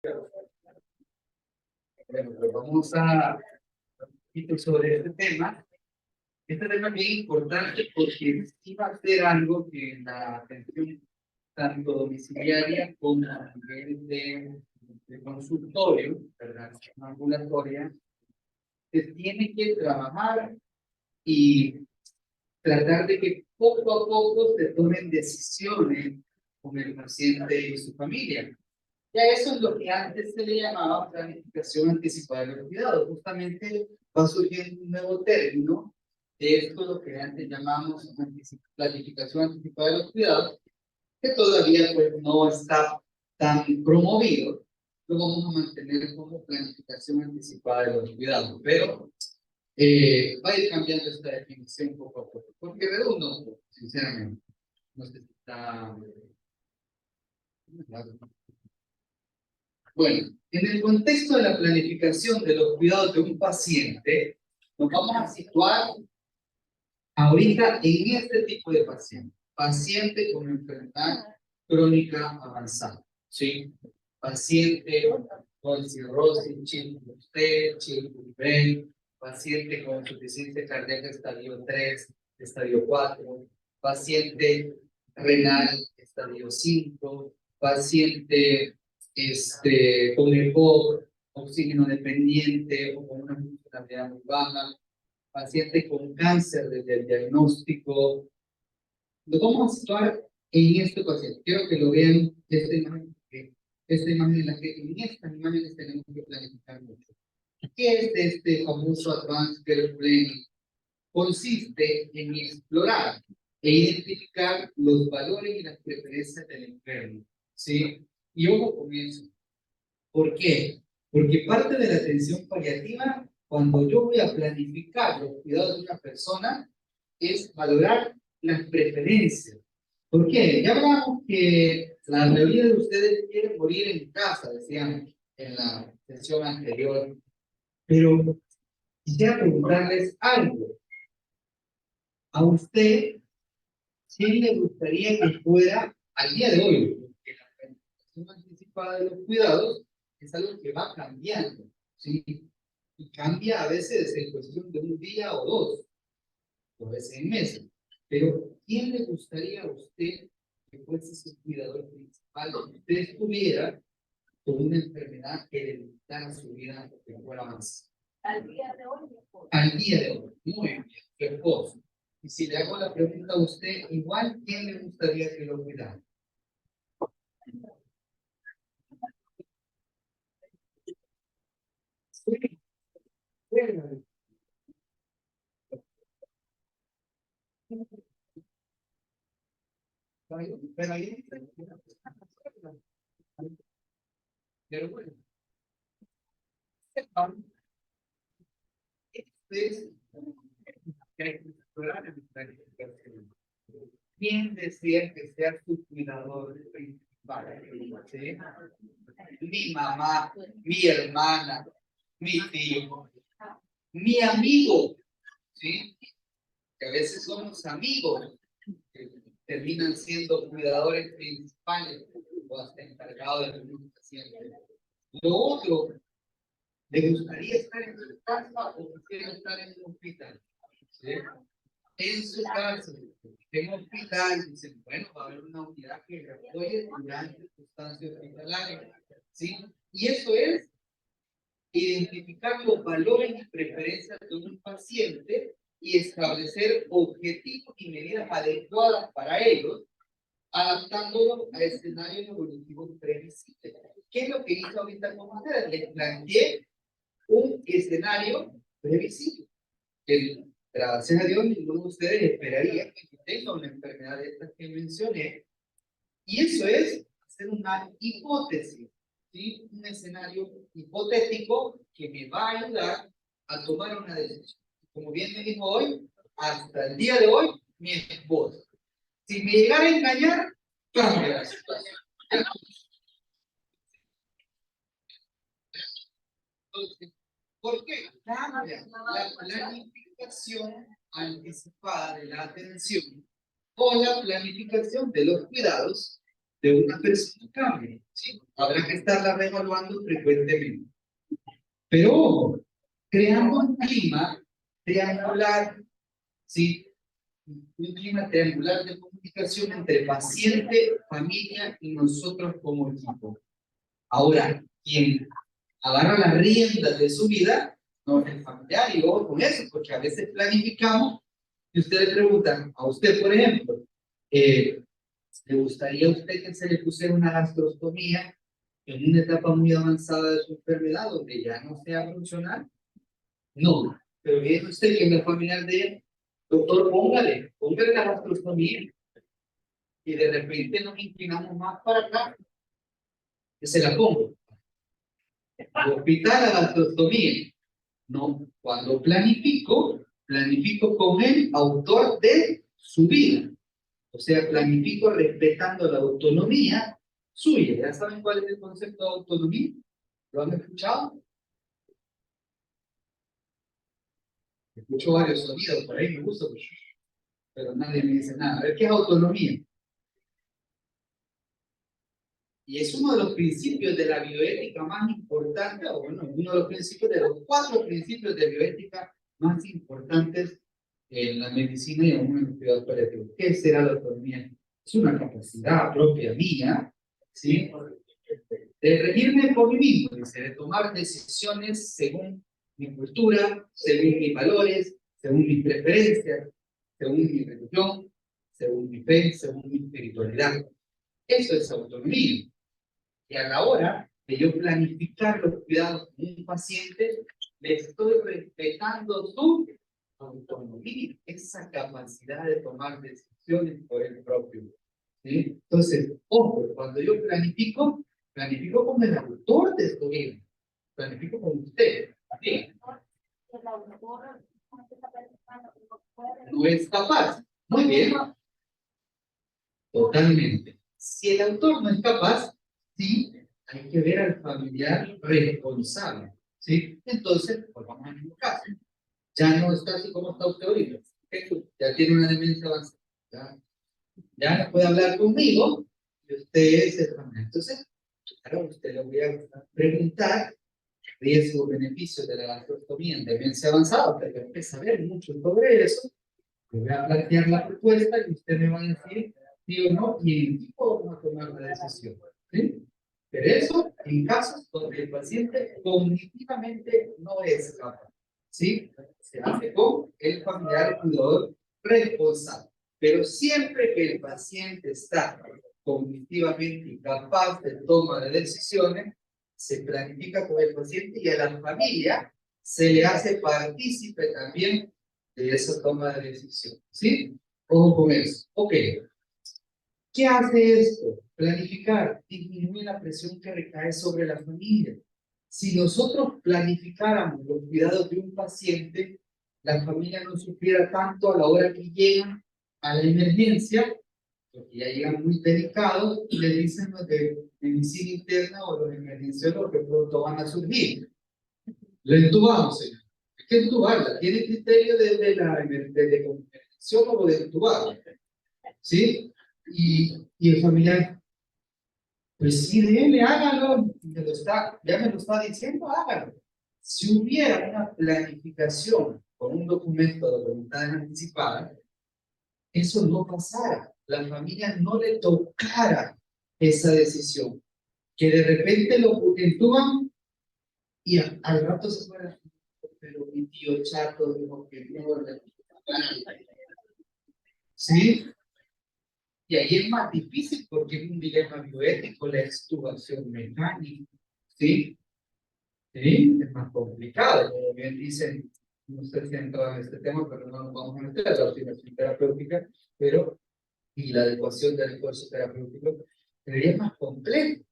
Bueno, pues vamos a un poquito sobre este tema. Este tema es bien importante porque sí va a ser algo que en la atención tanto domiciliaria como a nivel de consultorio, ¿verdad? Ambulatoria, se tiene que trabajar y tratar de que poco a poco se tomen decisiones con el paciente y su familia. Ya eso es lo que antes se le llamaba planificación anticipada de los cuidados. Justamente va surgiendo un nuevo término de esto, lo que antes llamamos planificación anticipada de los cuidados, que todavía pues, no está tan promovido. Lo vamos a mantener como planificación anticipada de los cuidados, pero va a ir cambiando esta definición poco a poco, porque redunda un poco, sinceramente. No sé si está... Bueno, en el contexto de la planificación de los cuidados de un paciente, nos vamos a situar ahorita en este tipo de paciente. Paciente con enfermedad crónica avanzada, ¿sí? Paciente con cirrosis, Child-Pugh, paciente con insuficiencia cardíaca estadio 3, estadio 4, paciente renal estadio 5, paciente con EPOC, oxígeno dependiente o con una funcionalidad muy baja, paciente con cáncer desde el diagnóstico. Nos vamos a situar en este paciente. Quiero que lo vean esta imagen, en la que en estas imágenes tenemos que planificar mucho. ¿Qué es este famoso Advanced Care Planning? Consiste en explorar e identificar los valores y las preferencias del enfermo, ¿sí? Y ojo con eso. ¿Por qué? Porque parte de la atención paliativa, cuando yo voy a planificar los cuidados de una persona, es valorar las preferencias. ¿Por qué? Ya hablamos que la mayoría de ustedes quieren morir en casa, decían en la sesión anterior, pero quisiera preguntarles algo. ¿A usted sí le gustaría que fuera al día de hoy? Porque la planificación anticipada de los cuidados es algo que va cambiando, ¿sí? Y cambia a veces en cuestión de un día o dos, o a veces en meses. Pero, ¿quién le gustaría a usted que fuese su cuidador principal si usted estuviera con una enfermedad que le limitara su vida que fuera más? Al día de hoy, mi esposo. Al día de hoy, muy bien, su esposo. Y si le hago la pregunta a usted, igual, ¿quién le gustaría que lo cuidara? Sí, bueno, pero ahí, pero bueno, este que hay que explorar en la planificación. ¿Quién desea que sea su cuidador principal? ¿Sí? Mi mamá, mi hermana, mi tío, mi amigo, ¿sí? Que a veces somos amigos que terminan siendo cuidadores principales o hasta encargados de los pacientes. Lo otro, ¿le gustaría estar en su casa o quisiera estar en un hospital? ¿Sí? En su caso, en hospital, dicen, bueno, va a haber una unidad que le apoye durante su estancia hospitalaria, ¿sí? Y eso es identificar los valores y preferencias de un paciente y establecer objetivos y medidas adecuadas para ellos, adaptándolo a escenarios evolutivos previsibles. ¿Qué es lo que hice ahorita con ustedes? Les planteé un escenario previsible. Gracias a Dios, ninguno de ustedes esperaría que tenga una enfermedad de estas que mencioné. Y eso es hacer una hipótesis, ¿sí? Un escenario hipotético que me va a ayudar a tomar una decisión. Como bien me dijo hoy, hasta el día de hoy, mi esposa. Si me llegara a engañar, cambia la situación. Entonces, ¿por qué? Cambia la planificación anticipada de la atención o la planificación de los cuidados de una persona cambie, ¿sí? Habrá que estarla reevaluando frecuentemente. Pero ojo, creando un clima triangular, ¿sí? Un clima triangular de comunicación entre paciente, familia y nosotros como equipo. Ahora, quien agarra las riendas de su vida no es el familiar, y ojo con eso, porque a veces planificamos y usted le pregunta a usted, por ejemplo, ¿le gustaría a usted que se le pusiera una gastrostomía en una etapa muy avanzada de su enfermedad donde ya no sea funcional? No, pero ¿qué dice usted que es el familiar de él? Doctor, póngale la gastrostomía. Y de repente nos inclinamos más para acá, que se la pongo. El hospital a gastrostomía. No, cuando planifico, planifico con el autor de su vida. O sea, planifico respetando la autonomía suya. ¿Ya saben cuál es el concepto de autonomía? ¿Lo han escuchado? Escucho varios sonidos por ahí, me gusta, pero nadie me dice nada. A ver, ¿qué es autonomía? Y es uno de los principios de la bioética más importantes, o bueno, uno de los principios, de los 4 principios de bioética más importantes en la medicina y aún en los cuidados paliativos. ¿Qué será la autonomía? Es una capacidad propia mía, ¿sí? De regirme por mí mismo, dice, de tomar decisiones según mi cultura, según mis valores, según mis preferencias, según mi religión, según mi fe, según mi espiritualidad. Eso es autonomía. Y a la hora de yo planificar los cuidados de un paciente, le estoy respetando su autonomía, esa capacidad de tomar decisiones por el propio. ¿Sí? Entonces, ojo, cuando yo planifico, planifico con el autor de su vida, planifico con usted. ¿Sí? No es capaz. Muy bien. Totalmente. Si el autor no es capaz, sí, hay que ver al familiar responsable, ¿sí? Entonces, pues vamos a mismo caso. Ya no está así como está usted ahorita. Ya tiene una demencia avanzada. Ya no puede hablar conmigo y usted es el familiar. Entonces, claro, usted le voy a preguntar riesgos-beneficios de la gastrostomía en demencia avanzada, porque hay que saber mucho sobre eso. Le voy a plantear la propuesta y usted me va a decir sí o no, y en equipo vamos a tomar la decisión. ¿Sí? Pero eso en casos donde el paciente cognitivamente no es capaz. ¿Sí? Se hace con el familiar cuidador responsable. Pero siempre que el paciente está cognitivamente capaz de toma de decisiones, se planifica con el paciente y a la familia se le hace partícipe también de esa toma de decisión. ¿Sí? Ojo con eso. Ok. ¿Qué hace esto? Planificar disminuye la presión que recae sobre la familia. Si nosotros planificáramos los cuidados de un paciente, la familia no sufriera tanto a la hora que llegan a la emergencia, porque ya llegan muy delicados y le dicen los de medicina interna o los emergenciólogos que pronto van a surgir. Lo entubamos, señor. Hay que entubarla. Tiene criterio de convenciólogo de entubarla. ¿Sí? Y el familiar, pues sí, dele, hágalo. Ya me lo está diciendo, hágalo. Si hubiera una planificación con un documento de voluntades anticipadas, eso no pasara. La familia no le tocara esa decisión. Que de repente lo entuban y al rato se fuera. Pero mi tío chato dijo que no. ¿Sí? Y ahí es más difícil porque es un dilema bioético la extubación mecánica. ¿Sí? ¿Sí? Es más complicado. Como bien dicen, no sé si han entrado en este tema, pero no nos vamos a meter a la optimización terapéutica, pero y la adecuación del esfuerzo terapéutico, sería más complejo.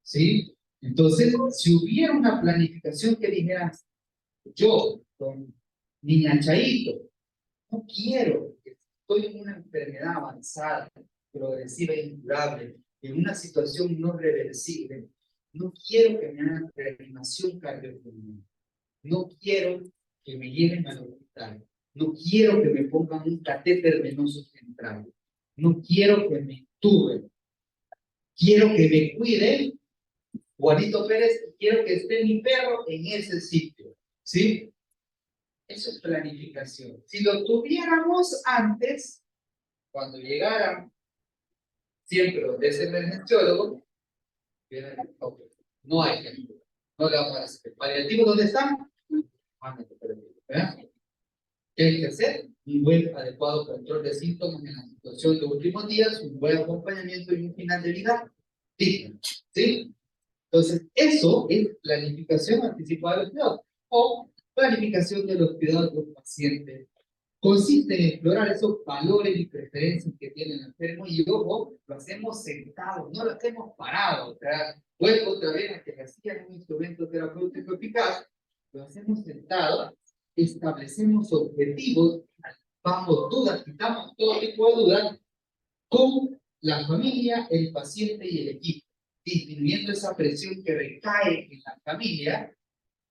¿Sí? Entonces, si hubiera una planificación que dijera, yo, con niña Chaito, no quiero, estoy en una enfermedad avanzada, progresiva e incurable, en una situación no reversible, no quiero que me hagan reanimación cardiopulmonar, no quiero que me lleven al hospital, no quiero que me pongan un catéter venoso central, no quiero que me intuben. quiero que me cuide Juanito Pérez, quiero que esté mi perro en ese sitio, ¿sí? Eso es planificación. Si lo tuviéramos antes, cuando llegaran siempre donde es emergenciólogo, okay, no hay que, no le vamos a hacer. ¿Paliativos dónde están? ¿Verdad? ¿Qué hay que hacer? Un buen, adecuado control de síntomas en la situación de últimos días, un buen acompañamiento y un final de vida digno, ¿sí? Entonces, eso es planificación anticipada de los cuidados o planificación de los cuidados de los pacientes. Consiste en explorar esos valores y preferencias que tiene el enfermo y ojo, lo hacemos sentados, no lo hacemos parados. O sea, vuelvo otra vez a que hacían un instrumento terapéutico eficaz, lo hacemos sentados, establecemos objetivos, vamos dudas, quitamos todo tipo de dudas con la familia, el paciente y el equipo, disminuyendo esa presión que recae en la familia,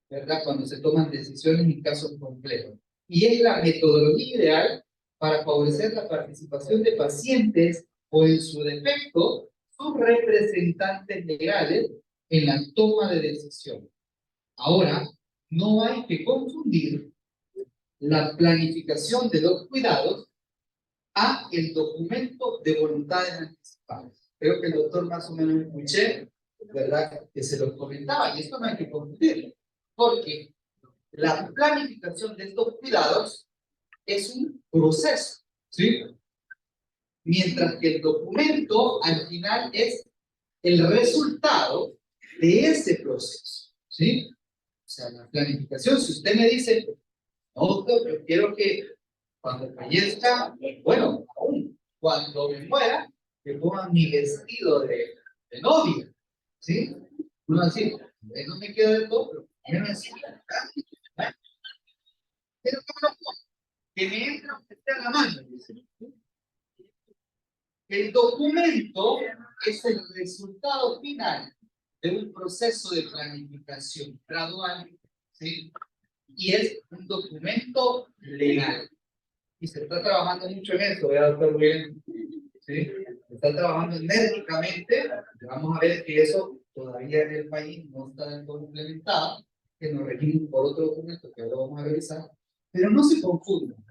¿verdad? Cuando se toman decisiones en casos complejos. Y es la metodología ideal para favorecer la participación de pacientes o, en su defecto, sus representantes legales en la toma de decisión. Ahora, no hay que confundir la planificación de los cuidados a el documento de voluntades anticipadas. Creo que el doctor más o menos escuché, ¿verdad? Que se los comentaba, y esto no hay que confundirlo, porque la planificación de estos cuidados es un proceso, ¿sí? Mientras que el documento al final es el resultado de ese proceso, ¿sí? O sea, la planificación, si usted me dice, no, doctor, pero quiero que cuando fallezca, bueno, aún cuando me muera, que pongan mi vestido de novia, ¿sí? Uno así, no me queda de todo, pero yo necesito, pero que me entre aunque esté a la mano, dice. El documento es el resultado final de un proceso de planificación gradual, ¿sí? Y es un documento legal. Y se está trabajando mucho en eso, ¿verdad, doctor William? ¿Sí? Se está trabajando enérgicamente. Vamos a ver que eso todavía en el país no está del todo implementado, que nos regimos por otro documento que ahora vamos a revisar. Pero no se confundan.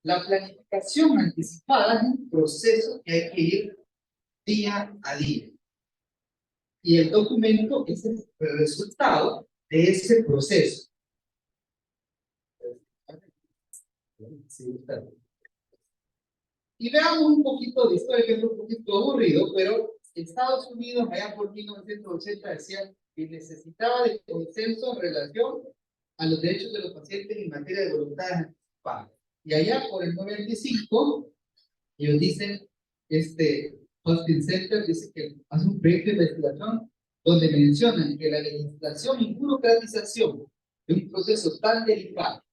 La planificación anticipada es un proceso que hay que ir día a día. Y el documento es el resultado de ese proceso. Y veamos un poquito de historia, que es un poquito aburrido, pero Estados Unidos, allá por 1980, decía que necesitaba de consenso en relación a los derechos de los pacientes en materia de voluntad anticipada. Y allá por el 95, ellos dicen, Austin Center dice que hace un proyecto de investigación donde mencionan que la legislación y burocratización de un proceso tan delicado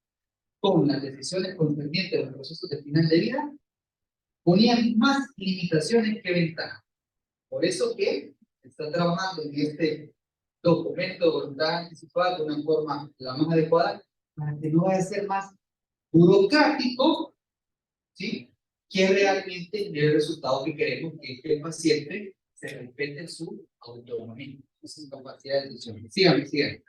con las decisiones concernientes a los procesos de final de vida ponían más limitaciones que ventajas. Por eso que está trabajando en este documento de voluntad anticipada de una forma la más adecuada para que no vaya a ser más burocrático, ¿sí? Que realmente el resultado que queremos, que es que el paciente se respete su autonomía, su capacidad de decisión. Síganme, síganme.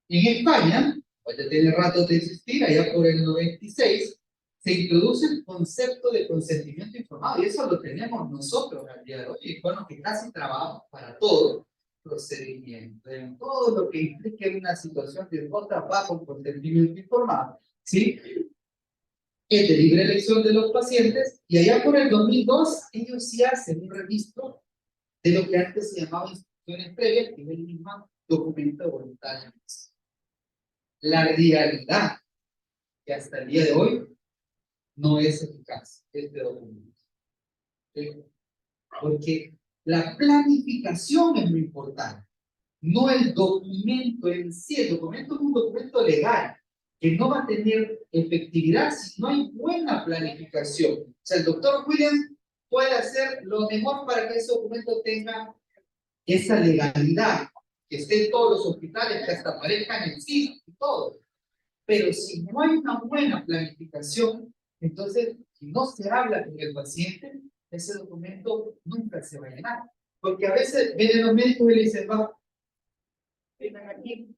En España, pues ya tiene rato de existir, allá por el 96, se introduce el concepto de consentimiento informado, y eso lo tenemos nosotros al día de hoy, y bueno, que casi trabajamos para todo procedimiento, en todo lo que implique una situación de otra va con consentimiento informado, ¿sí? Es de libre elección de los pacientes, y allá por el 2002, ellos sí hacen un registro de lo que antes se llamaba instrucciones previas, que es el mismo documento de voluntad. La realidad que hasta el día de hoy no es eficaz este documento. ¿Sí? Porque la planificación es lo importante, no el documento en sí. El documento es un documento legal que no va a tener efectividad si no hay buena planificación. O sea, el doctor Williams puede hacer lo mejor para que ese documento tenga esa legalidad, que esté en todos los hospitales, que hasta aparezca en el CIS y todo. Pero si no hay una buena planificación, entonces, si no se habla con el ese documento nunca se va a llenar. Porque a veces vienen los médicos y le dicen, va, vengan aquí.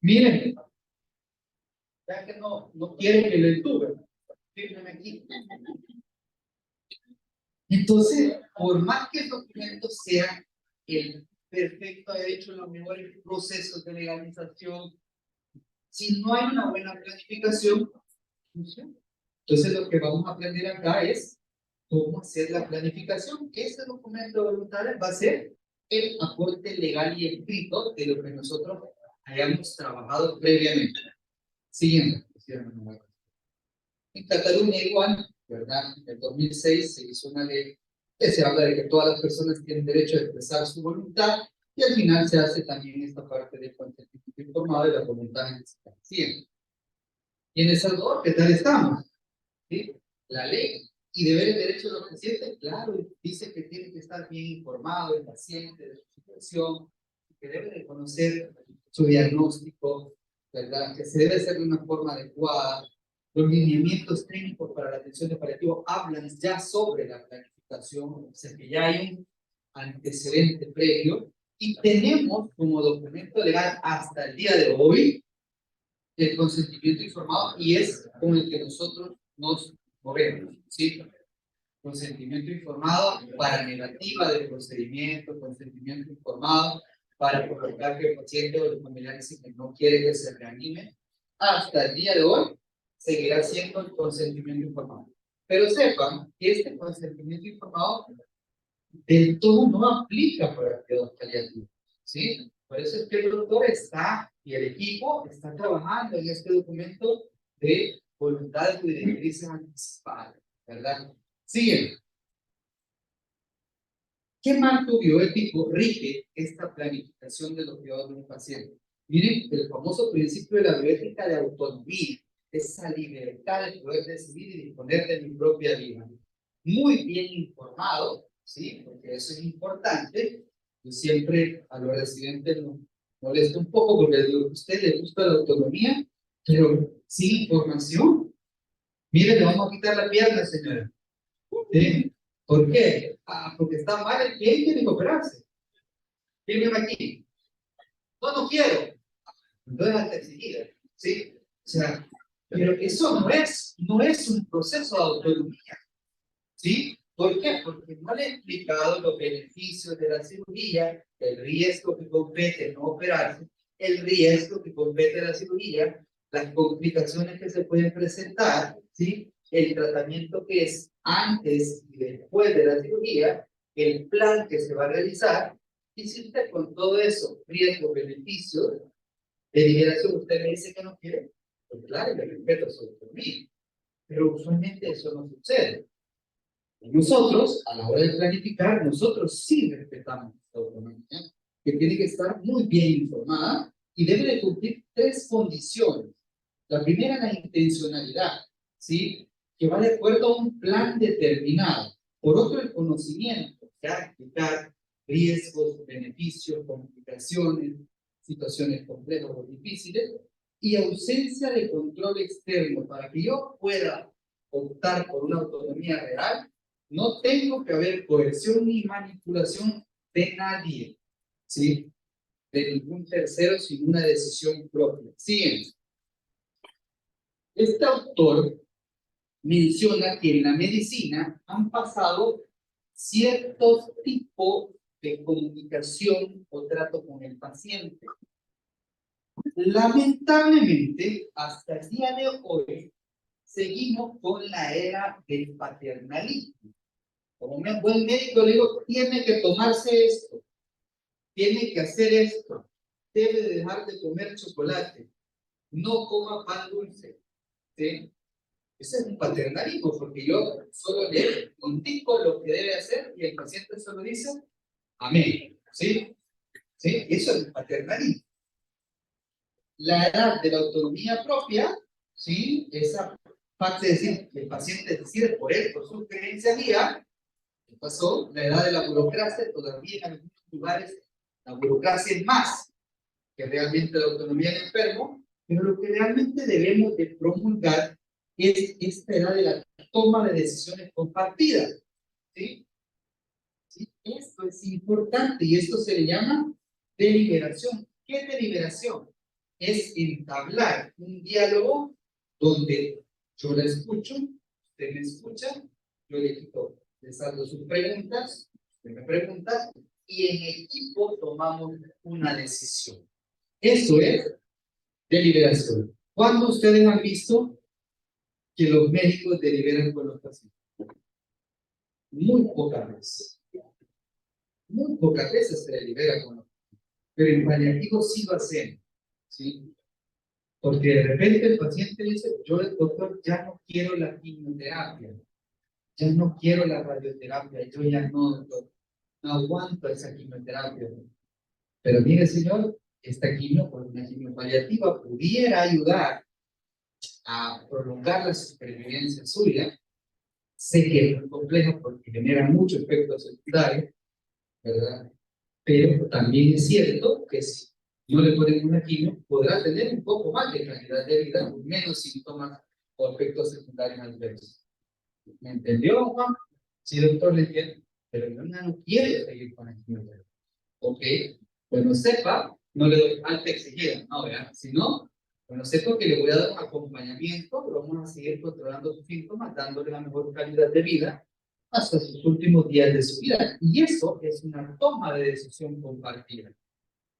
Miren, ya que no quieren que lo entuben, firmen aquí. Entonces, por más que el documento sea el perfecto, haya hecho los mejores procesos de legalización, si no hay una buena planificación, no funciona. Entonces, lo que vamos a aprender acá es cómo hacer la planificación. Este documento voluntario va a ser el aporte legal y escrito de lo que nosotros hayamos trabajado previamente. Siguiente. En Cataluña igual, ¿verdad? En el 2006 se hizo una ley que se habla de que todas las personas tienen derecho a expresar su voluntad y al final se hace también esta parte del consentimiento informado de la voluntad en que se está haciendo. Y en El Salvador, ¿qué tal estamos? ¿Sí? La ley y deberes y derechos de los pacientes, claro, dice que tiene que estar bien informado el paciente de su situación, que debe de conocer su diagnóstico, ¿verdad? Que se debe hacer de una forma adecuada. Los lineamientos técnicos para la atención de paliativo hablan ya sobre la planificación, o sea que ya hay un antecedente previo y tenemos como documento legal hasta el día de hoy el consentimiento informado y es con el que nosotros nos movemos, ¿sí? Consentimiento informado para negativa del procedimiento, consentimiento informado para provocar que el paciente o los familiares que no quiere que se reanime, hasta el día de hoy seguirá siendo el consentimiento informado. Pero sepan que este consentimiento informado del todo no aplica para el cuidado paliativo, ¿sí? Por eso es que el doctor está y el equipo está trabajando en este documento de voluntades y directrices anticipadas, ¿verdad? Siguiente. ¿Qué marco bioético rige esta planificación de los cuidados de un paciente? Miren, el famoso principio de la bioética de autonomía, esa libertad de poder decidir y disponer de mi propia vida. Muy bien informado, ¿sí? Porque eso es importante. Yo siempre a los residentes los molesto un poco porque digo, a usted le gusta la autonomía, pero sin información. Mire, le vamos a quitar la pierna, señora. ¿Sí? ¿Por qué? Ah, porque está mal el pie y tiene que operarse. Fírmeme aquí. No quiero. Entonces hasta enseguida. ¿Sí? O sea, pero eso no es un proceso de autonomía. ¿Sí? ¿Por qué? Porque no le he explicado los beneficios de la cirugía, el riesgo que compete no operarse, el riesgo que compete la cirugía, las complicaciones que se pueden presentar, ¿sí? El tratamiento que es antes y después de la cirugía, el plan que se va a realizar, y si usted con todo eso, riesgo, beneficio, de liberación, usted me dice que no quiere, pues claro, le respeto su autonomía, pero usualmente eso no sucede. Nosotros, a la hora de planificar, nosotros sí respetamos esta autonomía, que tiene que estar muy bien informada y debe de cumplir tres condiciones. La primera, la intencionalidad, ¿sí? Que va de acuerdo a un plan determinado. Por otro, el conocimiento, que explicar riesgos, beneficios, complicaciones, situaciones complejas o difíciles, y ausencia de control externo para que yo pueda optar por una autonomía real. No tengo que haber coerción ni manipulación de nadie, ¿sí? De ningún tercero sin una decisión propia. Siguiente. Este autor menciona que en la medicina han pasado ciertos tipos de comunicación o trato con el paciente. Lamentablemente, hasta el día de hoy, seguimos con la era del paternalismo. Como un buen médico le digo, tiene que tomarse esto, tiene que hacer esto, debe de dejar de comer chocolate, no coma pan dulce, ¿sí? Ese es un paternalismo, porque yo solo le indico lo que debe hacer y el paciente solo dice, amén, ¿sí? ¿Sí? Eso es el paternalismo. La edad de la autonomía propia, ¿sí? Esa parte de decir que el paciente decide por él, por su creencia guía. ¿Qué pasó? La edad de la burocracia, todavía en algunos lugares la burocracia es más que realmente la autonomía del enfermo, pero lo que realmente debemos de promulgar es esta edad de la toma de decisiones compartidas. ¿Sí? ¿Sí? Esto es importante y esto se le llama deliberación. ¿Qué es deliberación? Es entablar un diálogo donde yo la escucho, usted me escucha, yo les hago sus preguntas, usted me pregunta, y en equipo tomamos una decisión. Eso es deliberación. ¿Cuándo ustedes han visto que los médicos deliberan con los pacientes? Muy pocas veces. Muy pocas veces se delibera con los pacientes. Pero en paliativo sí lo hacemos. ¿Sí? Porque de repente el paciente dice, yo, doctor, ya no quiero la quimioterapia, ya no quiero la radioterapia, yo ya no aguanto esa quimioterapia. Pero mire, señor, esta quimio, por una quimio paliativa, pudiera ayudar a prolongar la supervivencia suya. Sé que es muy complejo porque genera mucho efecto secundario, ¿verdad? Pero también es cierto que si no le ponen una quimio, podrá tener un poco más de calidad de vida, menos síntomas o efectos secundarios adversos. ¿Me entendió, Juan? Sí, doctor, le entiendo. Pero yo no quiero seguir con la quimioterapia. Ok, bueno, sepa, no le doy alta exigida, no, ¿verdad? Si no, bueno, sepa que le voy a dar un acompañamiento, pero vamos a seguir controlando sus síntomas, dándole la mejor calidad de vida hasta sus últimos días de su vida. Y eso es una toma de decisión compartida.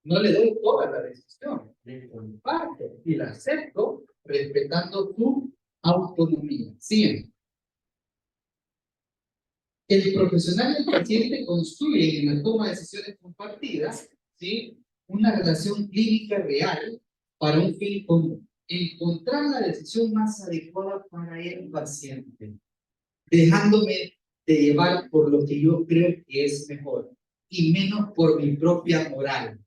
No le doy toda la decisión, le comparto y la acepto respetando su autonomía. Siempre. El profesional y el paciente construyen en la toma de decisiones compartidas, ¿sí?, una relación clínica real para un fin común. Encontrar la decisión más adecuada para el paciente, dejándome de llevar por lo que yo creo que es mejor, y menos por mi propia moral,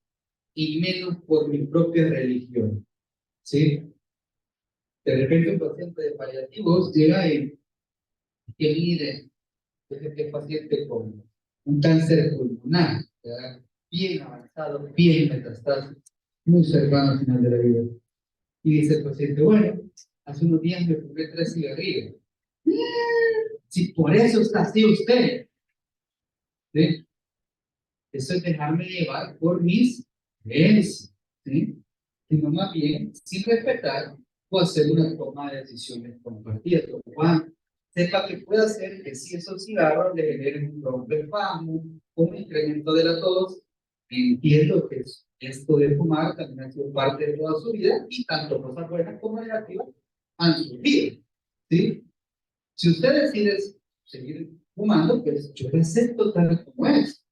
y menos por mi propia religión. ¿Sí? De repente un paciente de paliativos llega y que mire, este paciente con un cáncer pulmonar, ¿verdad?, bien avanzado, bien metastásico, muy cercano al final de la vida. Y dice el paciente, bueno, hace unos días me fumé 3 cigarrillos. Si por eso está así usted, ¿sí? Eso es dejarme llevar por mis creencias, ¿sí? Sino más bien, sin respetar, o hacer una toma de decisiones compartidas. Juan, sepa que puede hacer que si esos cigarros le generen un rompefamo, un incremento de la tos. Entiendo que esto de fumar también ha sido parte de toda su vida y tanto cosas buenas como negativas han surgido, ¿sí? Si usted decide seguir fumando, pues yo lo acepto tal como es,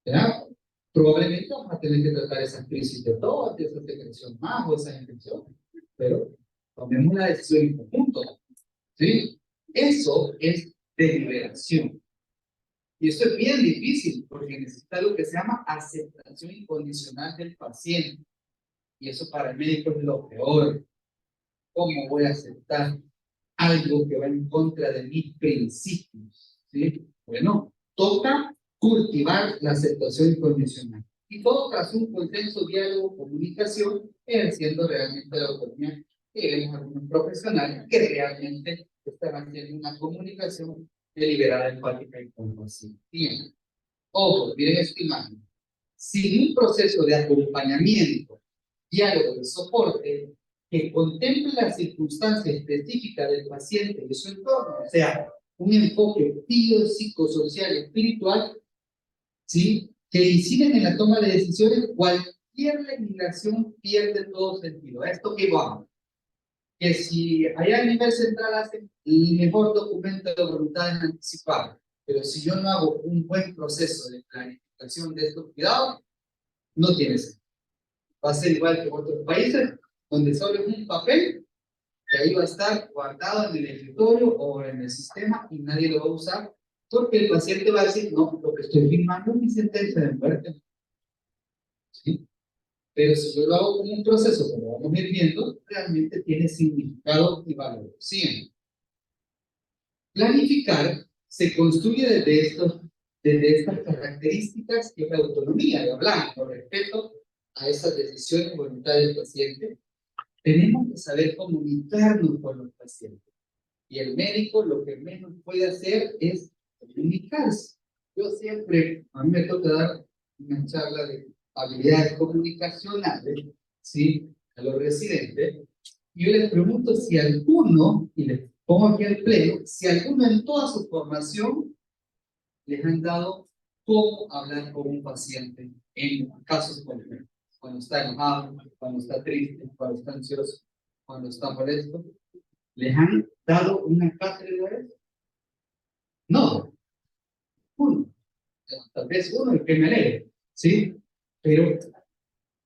¿verdad? Probablemente vamos a tener que tratar esas crisis de tos, esa secreción más o esas infecciones, pero tomemos una decisión en conjunto, ¿sí? Eso es deliberación. Y eso es bien difícil porque necesita lo que se llama aceptación incondicional del paciente. Y eso para el médico es lo peor. ¿Cómo voy a aceptar algo que va en contra de mis principios? ¿Sí? Bueno, toca cultivar la aceptación incondicional. Y todo tras un consenso, diálogo, comunicación, ejerciendo realmente la autonomía que vemos algunos profesionales que realmente están haciendo una comunicación deliberada, empática y compasiva. Bien. Ojo, miren esta imagen. Sin un proceso de acompañamiento, diálogo y soporte que contemple la circunstancia específica del paciente y de su entorno, o sea, un enfoque biopsicosocial espiritual, ¿sí?, que inciden en la toma de decisiones, cualquier legislación pierde todo sentido. A esto que vamos, que si allá a nivel central hacen el mejor documento de voluntades anticipadas, pero si yo no hago un buen proceso de planificación de estos cuidados, no tiene sentido. Va a ser igual que en otros países, donde solo es un papel que ahí va a estar guardado en el escritorio o en el sistema y nadie lo va a usar, porque el paciente va a decir, no, lo que estoy firmando es mi sentencia de muerte. ¿Sí? Pero si yo lo hago como un proceso, como vamos a ir viendo, realmente tiene significado y valor. Siguiente. Planificar se construye desde estas características que es la autonomía, de hablar con respeto a esas decisiones voluntarias del paciente. Tenemos que saber comunicarnos con los pacientes. Y el médico lo que menos puede hacer es comunicarse. Yo siempre, a mí me toca dar una charla de habilidades comunicacionales, ¿sí? A los residentes. Y yo les pregunto si alguno, y les pongo aquí al pleno, si alguno en toda su formación les han dado cómo hablar con un paciente en casos concretos. Cuando está enojado, cuando está triste, cuando está ansioso, cuando está molesto. ¿Les han dado una cátedra de eso? No, uno. Tal vez uno el que me lee, ¿sí? Pero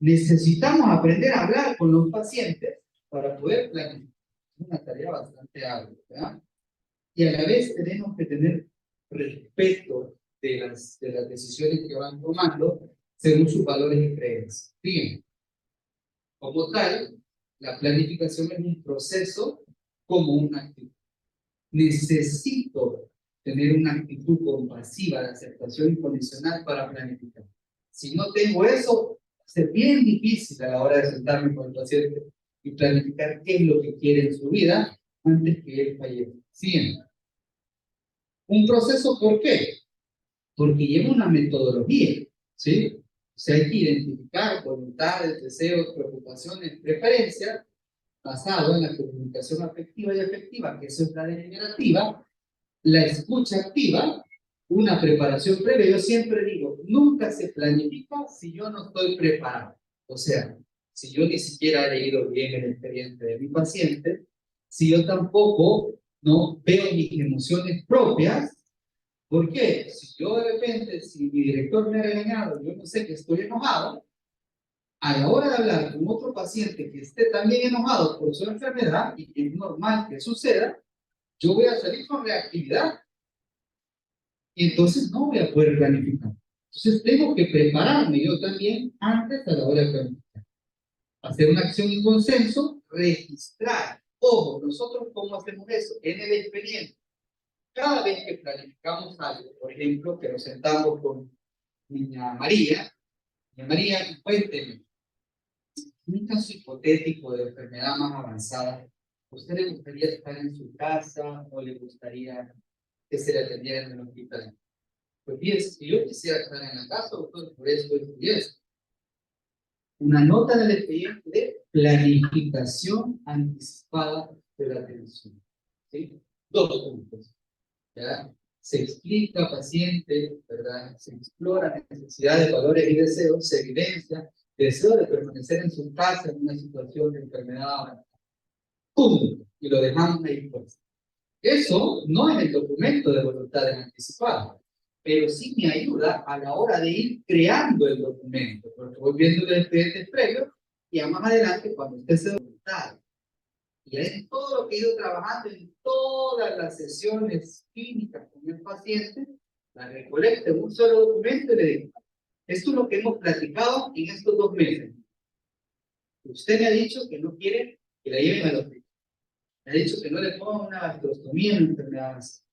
necesitamos aprender a hablar con los pacientes para poder planificar una tarea bastante ardua, ¿verdad? Y a la vez tenemos que tener respeto de las decisiones que van tomando según sus valores y creencias. Bien, como tal, la planificación es un proceso como una actitud. Necesito tener una actitud compasiva de aceptación incondicional para planificar. Si no tengo eso, va a ser bien difícil a la hora de sentarme con el paciente y planificar qué es lo que quiere en su vida antes que él fallezca. Siguiente. Un proceso, ¿por qué? Porque lleva una metodología, ¿sí? O sea, hay que identificar voluntades, deseos, preocupaciones, preferencias, basado en la comunicación afectiva y afectiva, que eso es la deliberativa, la escucha activa, una preparación previa. Yo siempre digo, nunca se planifica si yo no estoy preparado. O sea, si yo ni siquiera he leído bien el expediente de mi paciente, si yo tampoco no veo mis emociones propias. ¿Por qué? Si yo de repente, si mi director me ha regañado, yo no sé que estoy enojado, a la hora de hablar con otro paciente que esté también enojado por su enfermedad, y que es normal que suceda, yo voy a salir con reactividad. Y entonces no voy a poder planificar. Entonces tengo que prepararme yo también antes a la hora de planificar. Hacer una acción en consenso, registrar. Ojo, nosotros cómo hacemos eso en el expediente. Cada vez que planificamos algo, por ejemplo, que nos sentamos con niña María, cuénteme, un caso hipotético de enfermedad más avanzada, ¿a usted le gustaría estar en su casa o le gustaría que se le atendiera en el hospital? Pues bien, si yo quisiera estar en la casa, doctor, por esto y esto. Una nota del expediente de planificación anticipada de la atención. ¿Sí? 2 puntos. ¿Ya? Se explica paciente, ¿verdad? Se explora necesidades, valores y deseos, se evidencia deseo de permanecer en su casa en una situación de enfermedad. ¡Pum! Y lo dejamos ahí pues. Eso no es el documento de voluntades anticipadas, pero sí me ayuda a la hora de ir creando el documento, porque voy viendo los expedientes previos y ya más adelante, cuando usted se voluntad, y es todo lo que he ido trabajando en todas las sesiones clínicas con el paciente, la recolecta en un solo documento y le digo, esto es lo que hemos platicado en estos 2 meses. Usted me ha dicho que no quiere que la lleven al hospital. Me ha dicho que no le pongan una gastrostomía en enfermedades.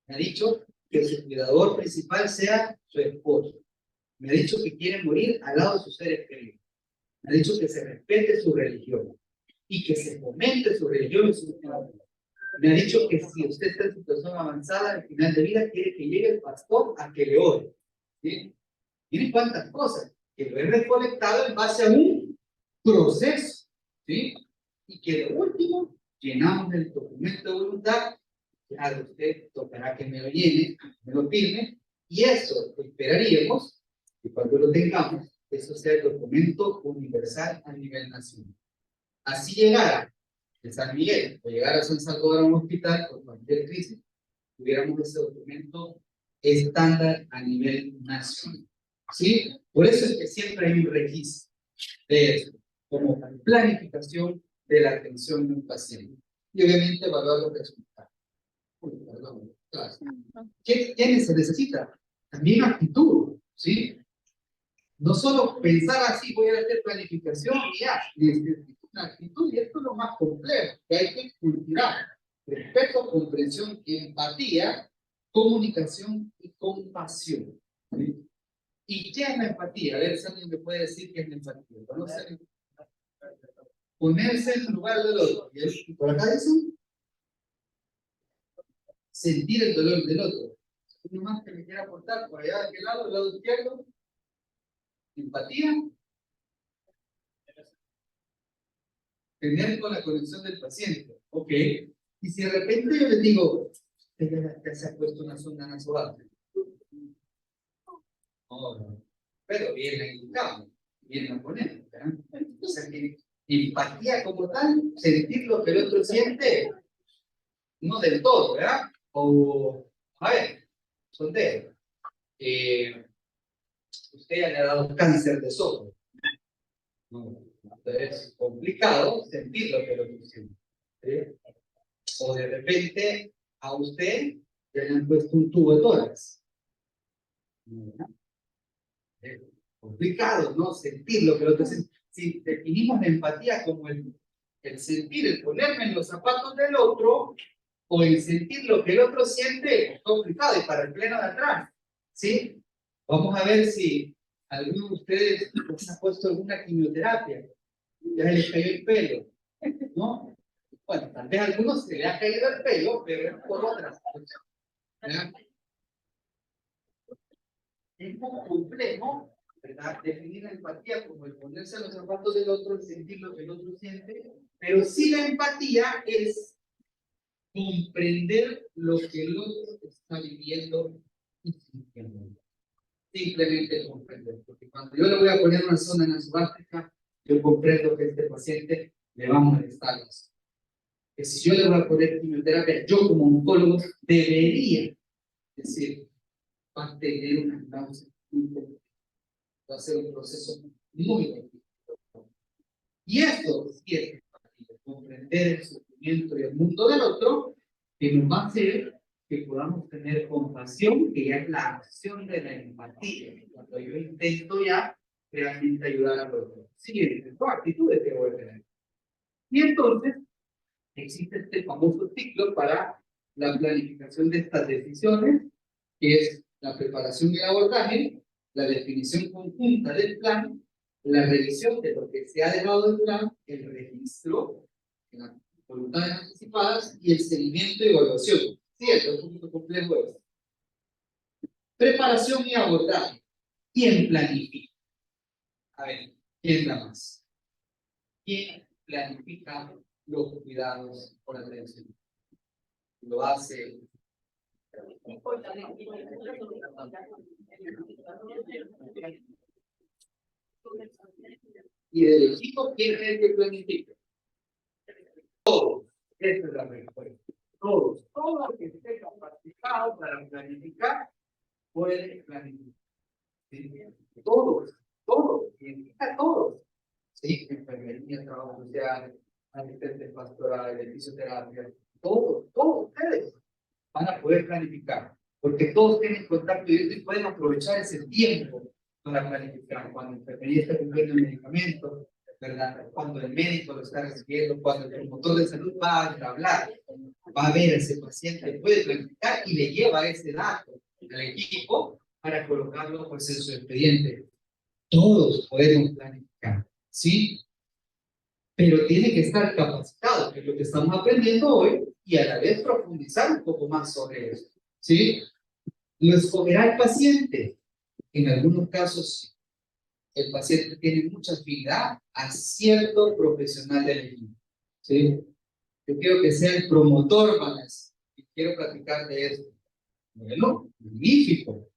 Me ha dicho que su cuidador principal sea su esposo. Me ha dicho que quiere morir al lado de sus seres queridos. Me ha dicho que se respete su religión y que se fomente su religión y su cuidado. Me ha dicho que si usted está en situación avanzada, al final de vida, quiere que llegue el pastor a que le ore. ¿Sí? Miren cuántas cosas que lo he recolectado en base a un proceso. ¿Sí? Y que de último llenamos el documento de voluntad. Ya usted tocará que me lo llene, me lo firme, y eso esperaríamos que cuando lo tengamos, eso sea el documento universal a nivel nacional. Así llegara de San Miguel o llegara a San Salvador a un hospital por cualquier crisis, tuviéramos ese documento estándar a nivel nacional. ¿Sí? Por eso es que siempre hay un registro de eso, como planificación de la atención de un paciente. Y obviamente evaluar los resultados. Perdón, claro. ¿Qué se necesita? También actitud, ¿sí? No solo pensar así, voy a hacer planificación y ya, necesito una actitud, y esto es lo más complejo, que hay que cultivar. Respeto, comprensión, empatía, comunicación y compasión. ¿Sí? ¿Y qué es la empatía? A ver si alguien me puede decir qué es la empatía. Ponerse en el lugar del otro. ¿Y por acá dicen? sentir el dolor del otro. ¿Uno más que me quiera aportar por allá de aquel lado, el lado izquierdo? Empatía. Tener con la conexión del paciente. Ok. Y si de repente yo les digo, usted ya se ha puesto una sonda nasogástrica. No, pero bien indicado, bien a poner. O sea que empatía como tal, sentir lo que el otro siente, no del todo, ¿verdad? O, a ver, sondeo. Usted ya le ha dado cáncer de esófago. No, es complicado sentir lo que el otro siente. ¿Sí? O de repente a usted ya le han puesto un tubo de tórax. Es complicado, ¿no? Sentir lo que el otro siente. Si definimos la empatía como el sentir, el ponerme en los zapatos del otro, o el sentir lo que el otro siente, es complicado, y para el pleno de atrás, ¿sí? Vamos a ver si alguno de ustedes les ha puesto alguna quimioterapia, ya se les cayó el pelo, ¿no? Bueno, tal vez a algunos se le ha caído el pelo, pero es por otras cosas, ¿verdad? Es un poco complejo, ¿verdad? Definir la empatía como el ponerse en los zapatos del otro, el sentir lo que el otro siente, pero sí la empatía es comprender lo que el otro está viviendo y sintiendo. Simplemente comprender, porque cuando yo le voy a poner una zona nasogástrica, yo comprendo que a este paciente le va a molestar eso. Que si yo le voy a poner quimioterapia, yo como oncólogo debería decir, va a tener una náusea muy fuerte, va a ser un proceso muy difícil. Y esto sí es empatía, comprender el sufrimiento y el mundo del otro, que nos va a hacer que podamos tener compasión, que ya es la acción de la empatía. Cuando yo intento ya realmente ayudar al otro. Siguiente, ¿qué actitudes que voy a tener? Y entonces, existe este famoso ciclo para la planificación de estas decisiones, que es la preparación y el abordaje, la definición conjunta del plan, la revisión de lo que se ha dejado del plan, el registro, las voluntades anticipadas y el seguimiento y evaluación. Sí, es un poquito complejo eso. Preparación y abordaje. ¿Quién planifica? A ver, ¿quién da más? ¿Quién planifica los cuidados por la atención? Lo hace. Y del equipo, ¿quién es el que planifica? Todos. Esa es la respuesta. Todos. Todo el que esté capacitado para planificar puede planificar. ¿Sí? Todos. Todos. Planifica todos. ¿Sí? Enfermería, trabajo social, asistentes pastorales, fisioterapia. Todos ustedes van a poder planificar. Porque todos tienen contacto directo y pueden aprovechar ese tiempo para planificar. Cuando la enfermería está cumpliendo el medicamento, ¿verdad? Cuando el médico lo está recibiendo, cuando el promotor de salud va a hablar, va a ver a ese paciente, puede planificar y le lleva ese dato al equipo para colocarlo pues, en su expediente. Todos podemos planificar, ¿sí? Pero tiene que estar capacitado, que es lo que estamos aprendiendo hoy, y a la vez profundizar un poco más sobre eso, ¿sí? Lo escogerá el paciente. En algunos casos, el paciente tiene mucha afinidad a cierto profesional del equipo, ¿sí? Yo quiero que sea el promotor, Vanessa, y quiero platicar de eso. Bueno, magnífico,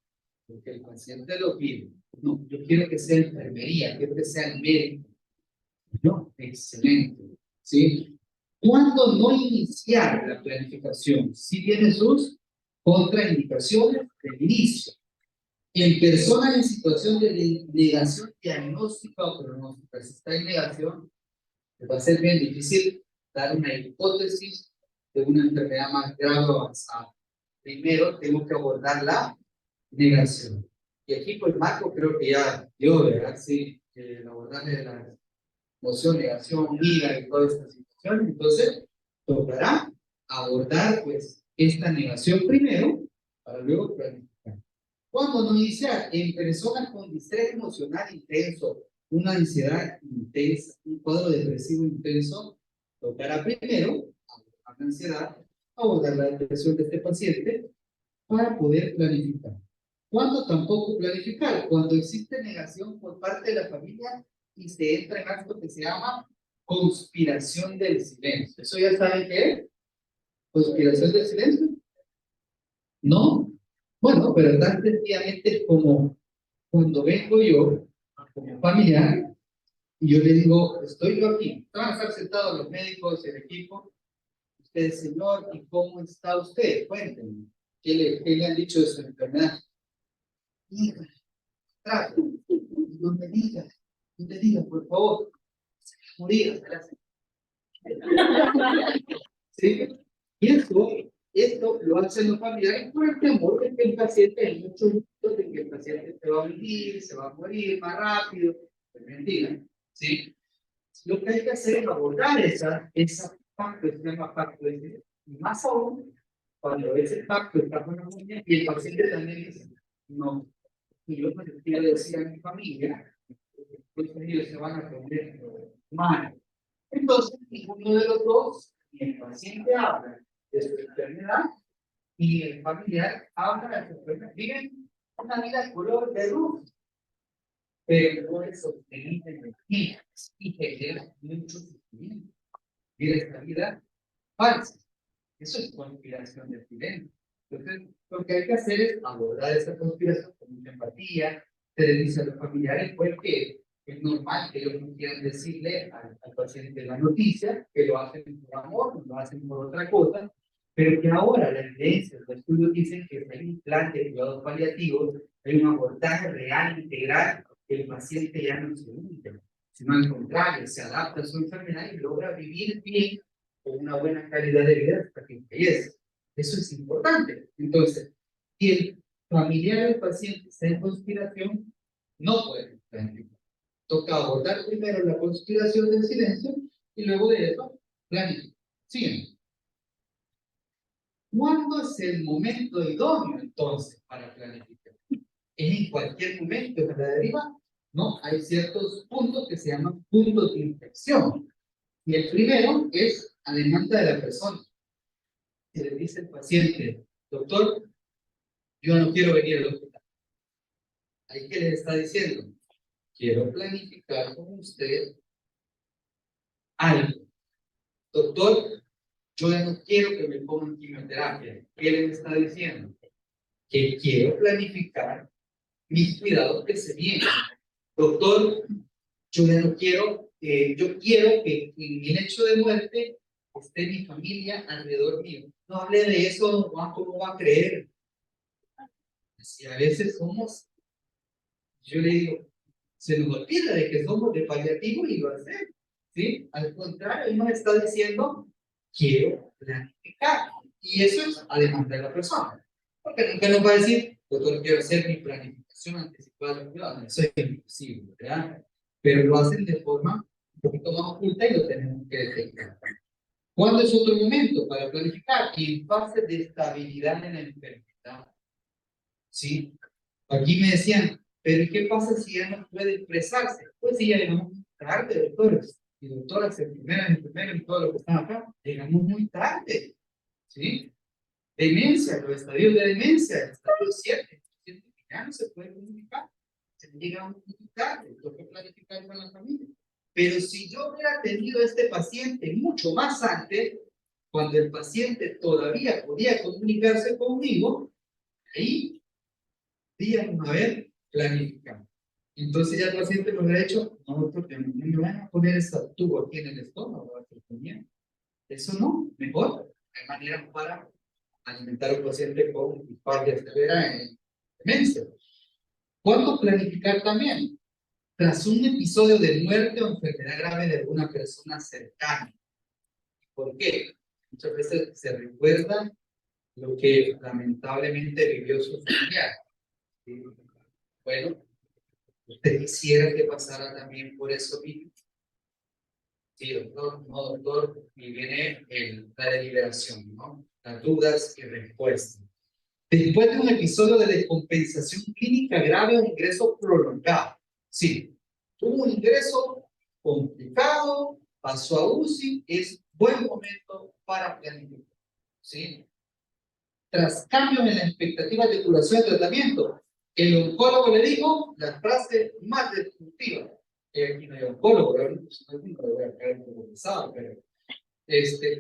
porque el paciente lo pide. No, yo quiero que sea enfermería, quiero que sea el médico. No, excelente, ¿sí? ¿Cuándo no iniciar la planificación? Sí tiene sus contraindicaciones del inicio. En personas en situación de negación diagnóstica o pronóstica, si está en negación, va a ser bien difícil dar una hipótesis de una enfermedad más grave o avanzada. Primero, tengo que abordar la negación. Y aquí, pues, Marco creo que ya dio, ¿verdad? Sí, el abordaje de la emoción, negación, ira y toda esta situación. Entonces, tocará abordar, pues, esta negación primero, para luego planificar. ¿Cuándo no iniciar? En personas con distrés emocional intenso, una ansiedad intensa, un cuadro depresivo intenso, tocará primero abordar la ansiedad abordar la depresión de este paciente para poder planificar. ¿Cuándo tampoco planificar? Cuando existe negación por parte de la familia y se entra en algo que se llama conspiración del silencio. ¿Eso ya saben qué es? ¿Conspiración del silencio? ¿No? Bueno, pero tan sencillamente como cuando vengo yo como familiar y yo le digo, estoy yo aquí, van a estar sentados los médicos, el equipo, usted, señor, ¿y cómo está usted? Cuéntenme, qué le han dicho de su enfermedad? Hija, trato, no me diga, por favor, morir, gracias. ¿Sí? Y esto lo hacen los familiares por el temor de que el paciente, hay muchos mitos de que el paciente se va a vivir, se va a morir más rápido. Es mentira, ¿sí? Lo que hay que hacer es abordar esa pacto, se llama pacto de silencio. Y más aún, cuando ese pacto está con la familia y el paciente también dice, no, y yo pues quiero decir a mi familia, pues ellos se van a poner mal. Entonces, ninguno de los dos, ni el paciente habla de su enfermedad, y el familiar habla de su enfermedad. Viven una vida color de luz, pero no es sostenible en el tiempo y genera mucho sufrimiento. Mira esta vida falsa. Eso es conspiración de silencio. Entonces, lo que hay que hacer es abordar esa conspiración con mucha empatía. Se le dice a los familiares, pues, que es normal que ellos no quieran decirle al paciente la noticia, que lo hacen por amor, no lo hacen por otra cosa, pero que ahora la evidencia, los estudios dicen que hay un plan de cuidados paliativos, hay un abordaje real, integral, que el paciente ya no se hunde, sino al contrario, se adapta a su enfermedad y logra vivir bien con una buena calidad de vida hasta que fallece. Eso es importante. Entonces, si el familiar del paciente está en conspiración, no puede planificar. Toca abordar primero la conspiración del silencio y luego de eso, planificar. Siguiente. ¿Cuándo es el momento idóneo entonces para planificar? ¿Es en cualquier momento de la deriva? No, hay ciertos puntos que se llaman puntos de inflexión. Y el primero es a demanda de la persona. Si le dice el paciente, doctor, yo no quiero venir al hospital. ¿Ahí qué le está diciendo? Quiero planificar con usted algo. Doctor, yo ya no quiero que me pongan quimioterapia. ¿Qué le está diciendo? Que quiero planificar mis cuidados que se vienen. Doctor, yo ya no quiero, yo quiero que en el hecho de muerte esté mi familia alrededor mío. No hable de eso, Juan, ¿cómo va a creer? Si a veces somos, yo le digo, se nos olvida de que somos de paliativo y lo hacemos, ¿sí? Al contrario, él nos está diciendo, quiero planificar. Y eso es a demanda de la persona. Porque nunca nos va a decir, doctor, quiero hacer mi planificación anticipada de cuidado. Eso es imposible, ¿verdad? Pero lo hacen de forma un poquito más oculta y lo tenemos que detectar. ¿Cuándo es otro momento para planificar? En fase de estabilidad en la enfermedad. ¿Sí? Aquí me decían, pero ¿qué pasa si ya no puede expresarse? Pues sí, ya llegamos muy tarde, doctores y doctoras, enfermeras y todo lo que están acá. Llegamos muy tarde, ¿sí? Demencia, los estadios de demencia, el estadio 7, ya no se puede comunicar. Se llega muy tarde, toca planificar con la familia. Pero si yo hubiera tenido a este paciente mucho más antes, cuando el paciente todavía podía comunicarse conmigo, ahí días a ver, planificamos. Entonces ya el paciente nos ha hecho, no, doctor, no me van a poner ese tubo aquí en el estómago, eso no, mejor. Hay maneras para alimentar al paciente con disfagia severa en demencia. ¿Cuándo planificar también? Tras un episodio de muerte o enfermedad grave de alguna persona cercana. ¿Por qué? Muchas veces se recuerda lo que lamentablemente vivió su familiar. ¿Sí? Bueno, ¿usted quisiera que pasara también por eso mismo? Sí, doctor, no, doctor, y viene la deliberación, ¿no? Las dudas y respuestas. Después de un episodio de descompensación clínica grave o ingreso prolongado. Sí, tuvo un ingreso complicado, pasó a UCI, es buen momento para planificar. ¿sí? Tras cambios en las expectativas de curación y tratamiento, el oncólogo le dijo la frase más destructiva. Aquí no hay oncólogo, ¿verdad? No lo voy a caer un poco pesado, pero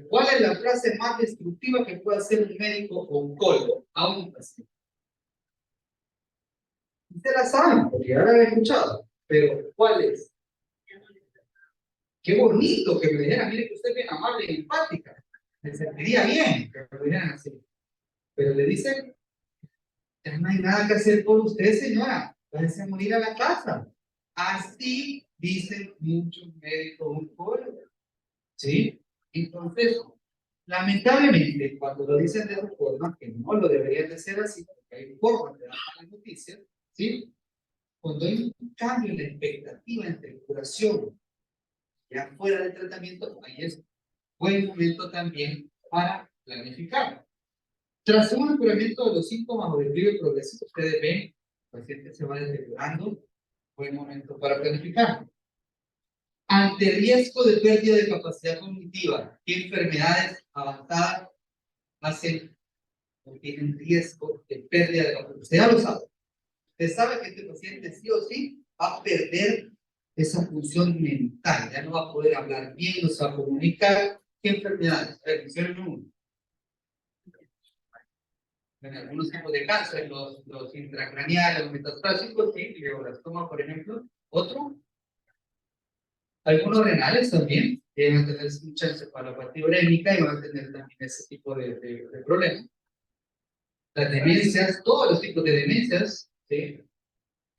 ¿cuál es la frase más destructiva que puede hacer un médico oncólogo a un paciente? Usted la sabe, porque ya la he escuchado, pero ¿cuál es? Qué bonito que me dijeran, mire que usted es bien amable y empática. Me sentiría bien que me dijeran así. Pero le dicen, ya no hay nada que hacer por usted, señora. Váyase a morir a la casa. Así dicen muchos médicos oncólogos. ¿Sí? Entonces, lamentablemente, cuando lo dicen de esa forma, que no lo deberían de ser así, porque hay formas de dar malas noticias, ¿sí? Cuando hay un cambio en la expectativa entre curación ya fuera del tratamiento, ahí es buen momento también para planificar. Tras un mejoramiento de los síntomas o declive progresivo, ustedes ven, el paciente se va deteriorando, buen momento para planificar. Ante riesgo de pérdida de capacidad cognitiva, ¿qué enfermedades avanzadas hacen o tienen riesgo de pérdida de capacidad? Usted ya lo sabe. Usted sabe que este paciente sí o sí va a perder esa función mental, ya no va a poder hablar bien, no se va a comunicar. ¿Qué enfermedades? Mencionen uno. En algunos tipos de cáncer, los intracraneales, los metastásicos, sí, glioblastoma, por ejemplo. Otro, algunos renales también, que van a tener mucha encefalopatía urémica y van a tener también ese tipo de problemas. Las demencias, todos los tipos de demencias, ¿sí?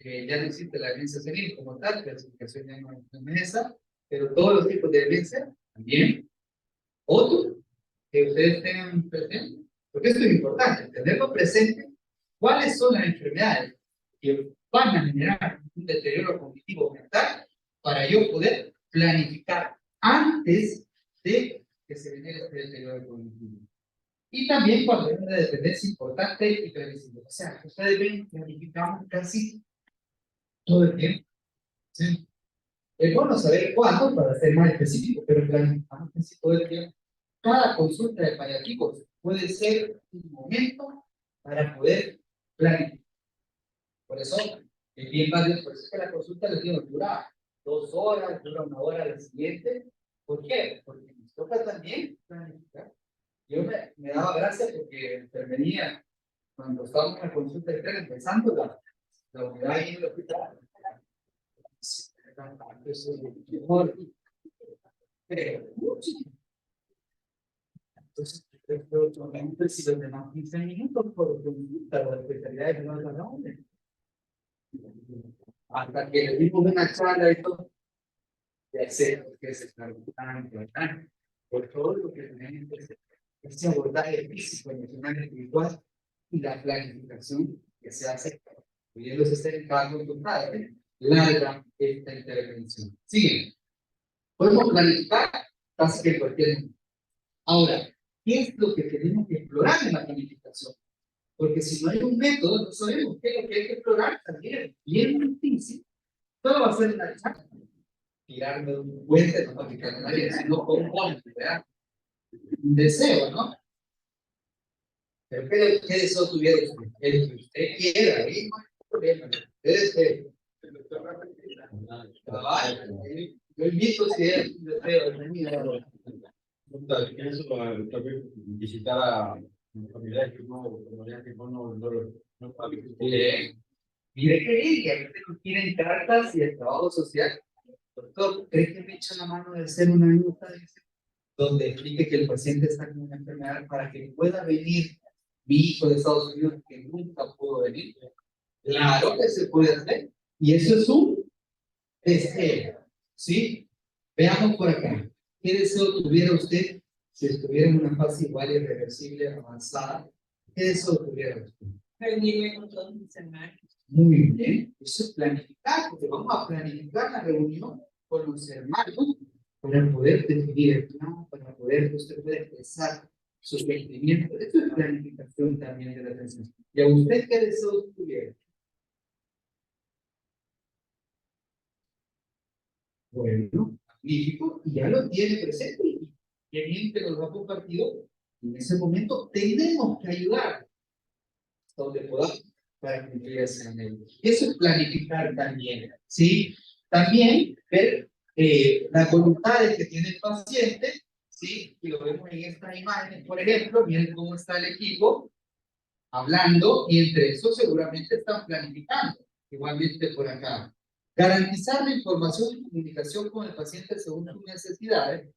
Ya no existe la demencia senil como tal, la clasificación ya no es esa, pero todos los tipos de demencia también. Otro, que ustedes tengan presente, porque esto es importante, tenerlo presente, cuáles son las enfermedades que van a generar un deterioro cognitivo mental para yo poder planificar antes de que se genere este deterioro cognitivo. Y también cuando hay una dependencia importante y previsible. O sea, ustedes ven, planificamos casi todo el tiempo. ¿Sí? Es bueno saber cuándo para ser más específico, pero planificamos casi todo el tiempo. Cada consulta de paliativos puede ser un momento para poder planificar. Por eso es bien válido, por eso es que la consulta les digo, dura 2 horas, dura 1 hora al siguiente. ¿Por qué? Porque nos toca también planificar. Yo me daba gracia porque en enfermería, cuando estábamos en la consulta de empezando la unidad ahí en el hospital, mejor, pero entonces, si los demás 15 minutos por consulta o especialidad de no la dónde. Hasta que le dimos una charla y todo, ya sé que se está importante, por todo lo que tenemos que hacer. Este abordaje físico, emocional, espiritual y la planificación que se hace, pudiéndose estar en cargo total, larga esta intervención. Sigue. Podemos planificar casi que en cualquier momento. Ahora, ¿qué es lo que tenemos que explorar en la planificación? Porque si no hay un método, no sabemos qué es lo que hay que explorar también. Bien difícil. Todo va a ser una charla. Tirarme de un puente, no para picar a nadie, sino con un ¿verdad? Un deseo, ¿no? Pero ¿qué deseo tuviera usted? El que usted quiera, ahí no hay problema. Usted yo invito si es un deseo de mi Eso tal vez visitar a familiares que no mire que diga, que tienen cartas y el trabajo social. Doctor, ¿cree que me echa la mano de hacer una nota donde explique que el paciente está con una enfermedad para que pueda venir mi hijo de Estados Unidos que nunca pudo venir? Claro que se puede hacer. Y eso es un deseo. ¿Sí? Veamos por acá. ¿Qué deseo tuviera usted si estuviera en una fase igual irreversible, avanzada? ¿Qué deseo tuviera usted? Reunirme con todos mis hermanos. Muy bien. Eso es planificar, porque vamos a planificar la reunión con los hermanos para poder definir el plan, para poder usted pueda expresar sus sentimientos. Esto es planificación también de la atención. ¿Y a usted qué deseo tuviera? Bueno, magnífico, y ya lo tiene presente y bien que nos lo ha compartido En ese momento tenemos que ayudar donde podamos para cumplir ese anhelo. Eso es planificar también, ¿sí? También ver las voluntades que tiene el paciente, ¿sí? Y lo vemos en estas imágenes, por ejemplo, miren cómo está el equipo hablando y entre eso seguramente están planificando. Igualmente por acá. Garantizar la información y comunicación con el paciente según sus necesidades.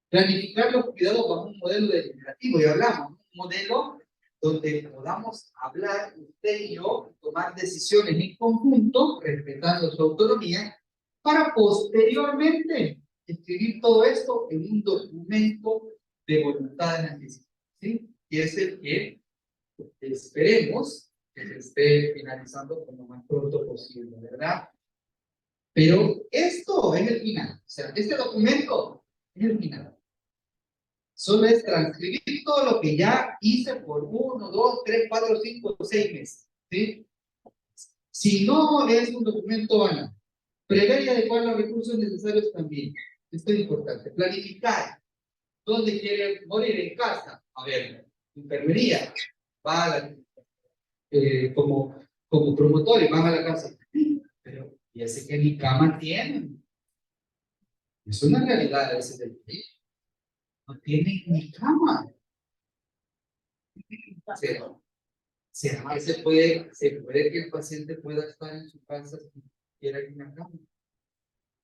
Planificar los cuidados bajo un modelo deliberativo, y hablamos, un modelo donde podamos hablar usted y yo, tomar decisiones en conjunto, respetando su autonomía, para posteriormente escribir todo esto en un documento de voluntades anticipadas, ¿sí? Y es el que esperemos que se esté finalizando como más pronto posible, ¿verdad? Pero esto es el final, o sea, este documento es el final. Solo es transcribir todo lo que ya hice por 1, 2, 3, 4, 5, 6 meses, ¿sí? Si no es un documento banal, prever y adecuar los recursos necesarios también. Esto es importante. Planificar. ¿Dónde quiere morir? En casa. A ver, enfermería. Va a la, como promotor y van a la casa. Pero ya sé que ni cama tienen. Es una realidad ese del país. No tienen ni cama. ¿Será que se puede que el paciente pueda estar en su casa si quiera una cama?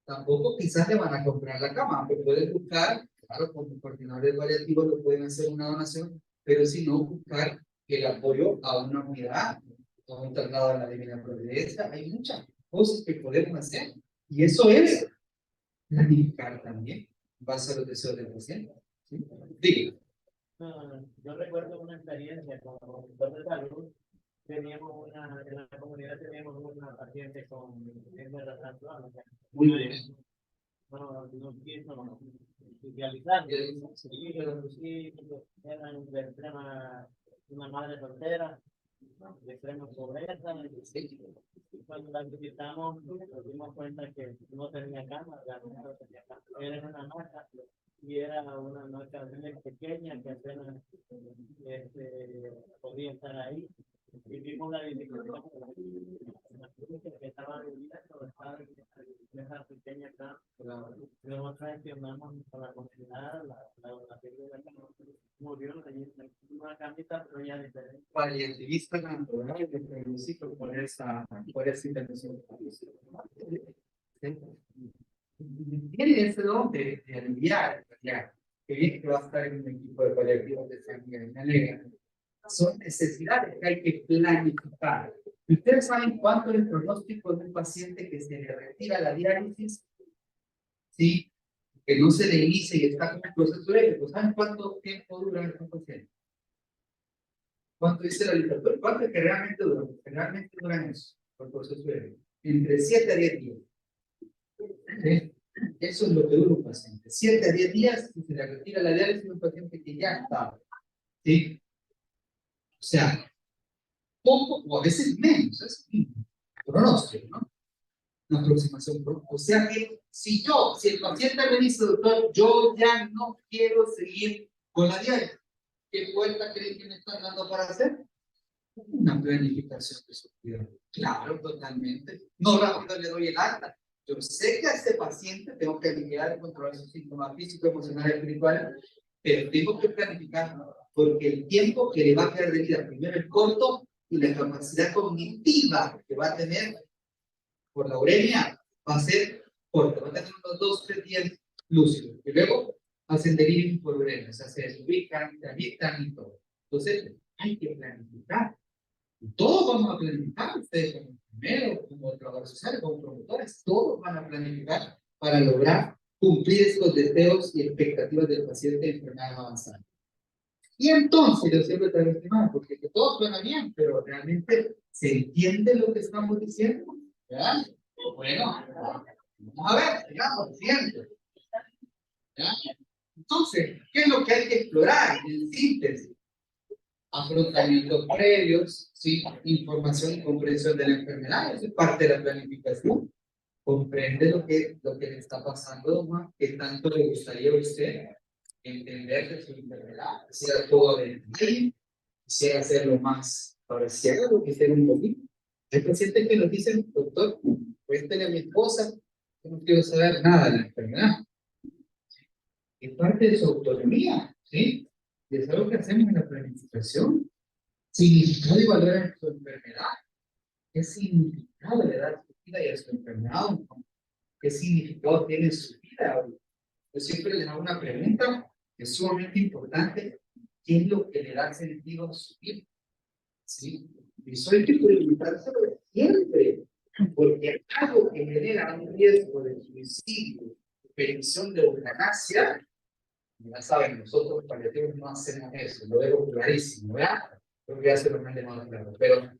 Tampoco quizás le van a comprar la cama, pero pueden buscar, claro, como coordinadores paliativos lo pueden hacer una donación, pero si no, buscar el apoyo a una unidad, a un traslado a la Divina Providencia. Hay muchas cosas que podemos hacer, y eso es planificar también, en base a los deseos del paciente. ¿Sí? Digo. Yo recuerdo una experiencia como consultor de salud. Teníamos en la comunidad teníamos una paciente con enfermedad transplante. Muy bien. No quiso socializar. Sí, pero sí, era de extrema, una madre soltera, de extrema pobreza. Y cuando la visitamos, nos dimos cuenta que no tenía cama, no tenía cama. Era en una hamaca. Y era una marca muy pequeña que apenas podía estar ahí. Y vimos la dificultad que estaba viviendo, estaba en esa pequeña casa. Luego traicionamos a la comunidad, la figura murió en una camita, pero ya diferente. Paliativista natural, te felicito por esa intervención. Tiene ese don de aliviar, que bien que va a estar en un equipo de paliativos de sangre, me alegra. Son necesidades que hay que planificar. ¿Ustedes saben cuánto es el pronóstico de un paciente que se le retira la diálisis? Sí, que no se le inicia y está con un proceso de ¿saben cuánto tiempo dura el paciente? ¿Cuánto dice la literatura? ¿Cuánto es que realmente duran? Generalmente duran eso, por proceso de entre 7 a 10 días. ¿Sí? Eso es lo que dura un paciente. 7 a 10 días y se le retira la diálisis de un paciente que ya está. ¿Sí? O sea, poco o a veces menos. Es un pronóstico, ¿no? Una aproximación. O sea que si el paciente me dice, doctor, yo ya no quiero seguir con la diálisis, ¿qué puerta creen que me están dando para hacer? Una planificación de su cuidado. Claro, totalmente. No rápido le doy el alta. Yo sé que a este paciente tengo que aliviar y controlar sus síntomas físicos, emocionales, espirituales, pero tengo que planificar porque el tiempo que le va a quedar de vida, primero el corto y la capacidad cognitiva que va a tener por la uremia va a ser corta, va a tener unos 2-3 días lúcidos y luego hacen delirium por uremia, o sea, se desubican, se agitan y todo. Entonces, hay que planificar. Y todos vamos a planificar, ustedes como enfermeros, como trabajadores sociales, como promotores, todos van a planificar para lograr cumplir estos deseos y expectativas del paciente de enfermedad avanzada. Y entonces, yo siempre te estimado, porque que todo suena bien, pero realmente se entiende lo que estamos diciendo, ¿verdad? Bueno, vamos a ver, sigamos diciendo. ¿Ya? Entonces, ¿qué es lo que hay que explorar en síntesis? Afrontamientos previos, ¿sí? Información y comprensión de la enfermedad, eso es parte de la planificación. Comprende lo que le está pasando, ¿no? ¿Qué tanto le gustaría a usted entender de su enfermedad, quisiera todo de detalle, quisiera hacerlo más parcial, quisiera un poquito. Hay pacientes que nos dicen, doctor, cuéntale a mi esposa, yo no quiero saber nada de la enfermedad. Es parte de su autonomía, ¿sí? Y es algo que hacemos en la planificación. Significado y valor en su enfermedad. ¿Qué significado le da a su vida y a su enfermedad? ¿Qué significado tiene su vida? Yo siempre les hago una pregunta que es sumamente importante. ¿Qué es lo que le da sentido a su vida? ¿Sí? Y eso hay que preguntárselo siempre, porque algo que genera un riesgo de suicidio, petición de eutanasia, ya saben, nosotros paliativos no hacemos eso, lo dejo clarísimo, ¿verdad? Creo que ya se lo me más claro. Pero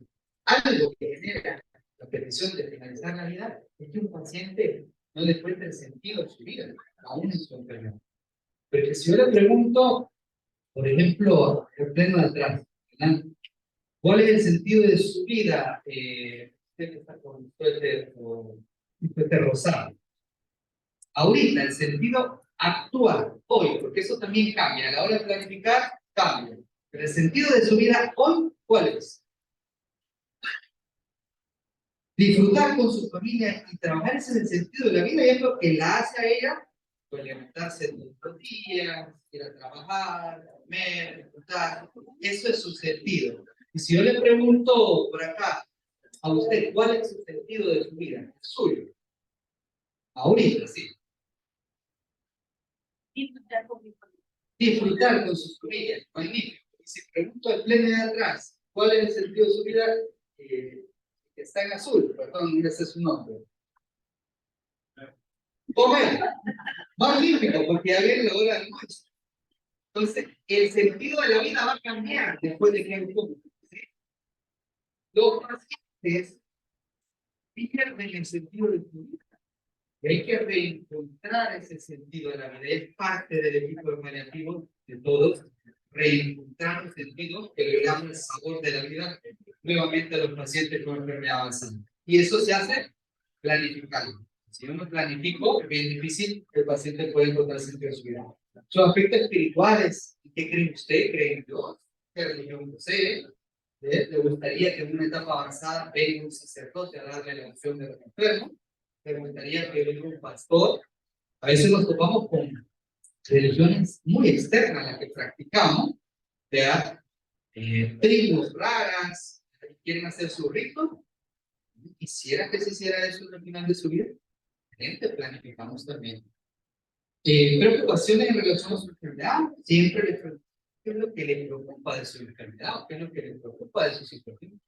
algo que genera la petición de finalizar la vida es que un paciente no le encuentra el sentido de su vida, aún en su enfermedad. Pero si yo le pregunto, por ejemplo, el pleno de atrás, ¿verdad? ¿Cuál es el sentido de su vida? Usted que está con suéter rosado. Ahorita, el sentido actual, hoy, porque eso también cambia, a la hora de planificar, cambia. Pero el sentido de su vida hoy, ¿cuál es? Disfrutar con su familia y trabajar ese es el sentido de la vida y es lo que la hace a ella, pues levantarse todos los días, ir a trabajar, comer, disfrutar. Eso es su sentido. Y si yo le pregunto por acá a usted, ¿cuál es su sentido de su vida? El suyo. Ahorita, sí. Disfrutar con sus familias. Magnífico. Y si pregunto al pleno de atrás, ¿cuál es el sentido de su vida? Está en azul, perdón, ese es su nombre. Comer. Magnífico, porque ya viene la hora de almuerzo. Entonces, el sentido de la vida va a cambiar después de que hay un punto. ¿Sí? Los pacientes pierden el sentido de su vida. Y hay que reencontrar ese sentido de la vida. Es parte del equipo de paliativo de todos. Reencontrar el sentido que le damos el sabor de la vida nuevamente a los pacientes con enfermedad avanzada. Y eso se hace planificando. Si yo no planifico, es bien difícil que el paciente pueda encontrar sentido de su vida. Sus aspectos espirituales, ¿qué cree usted? ¿Cree en Dios? ¿Qué religión posee? ¿Le gustaría que en una etapa avanzada venga un sacerdote a darle la unción de los enfermos? ¿Le gustaría que venga un pastor? A veces nos topamos con religiones muy externas a las que practicamos, ¿verdad? Tribus raras, quieren hacer su rito. Quisiera que se hiciera eso al final de su vida. Gente, planificamos también. Preocupaciones en relación a su enfermedad. Siempre le pregunto, ¿qué es lo que le preocupa de su enfermedad? ¿Qué es lo que le preocupa de su situación?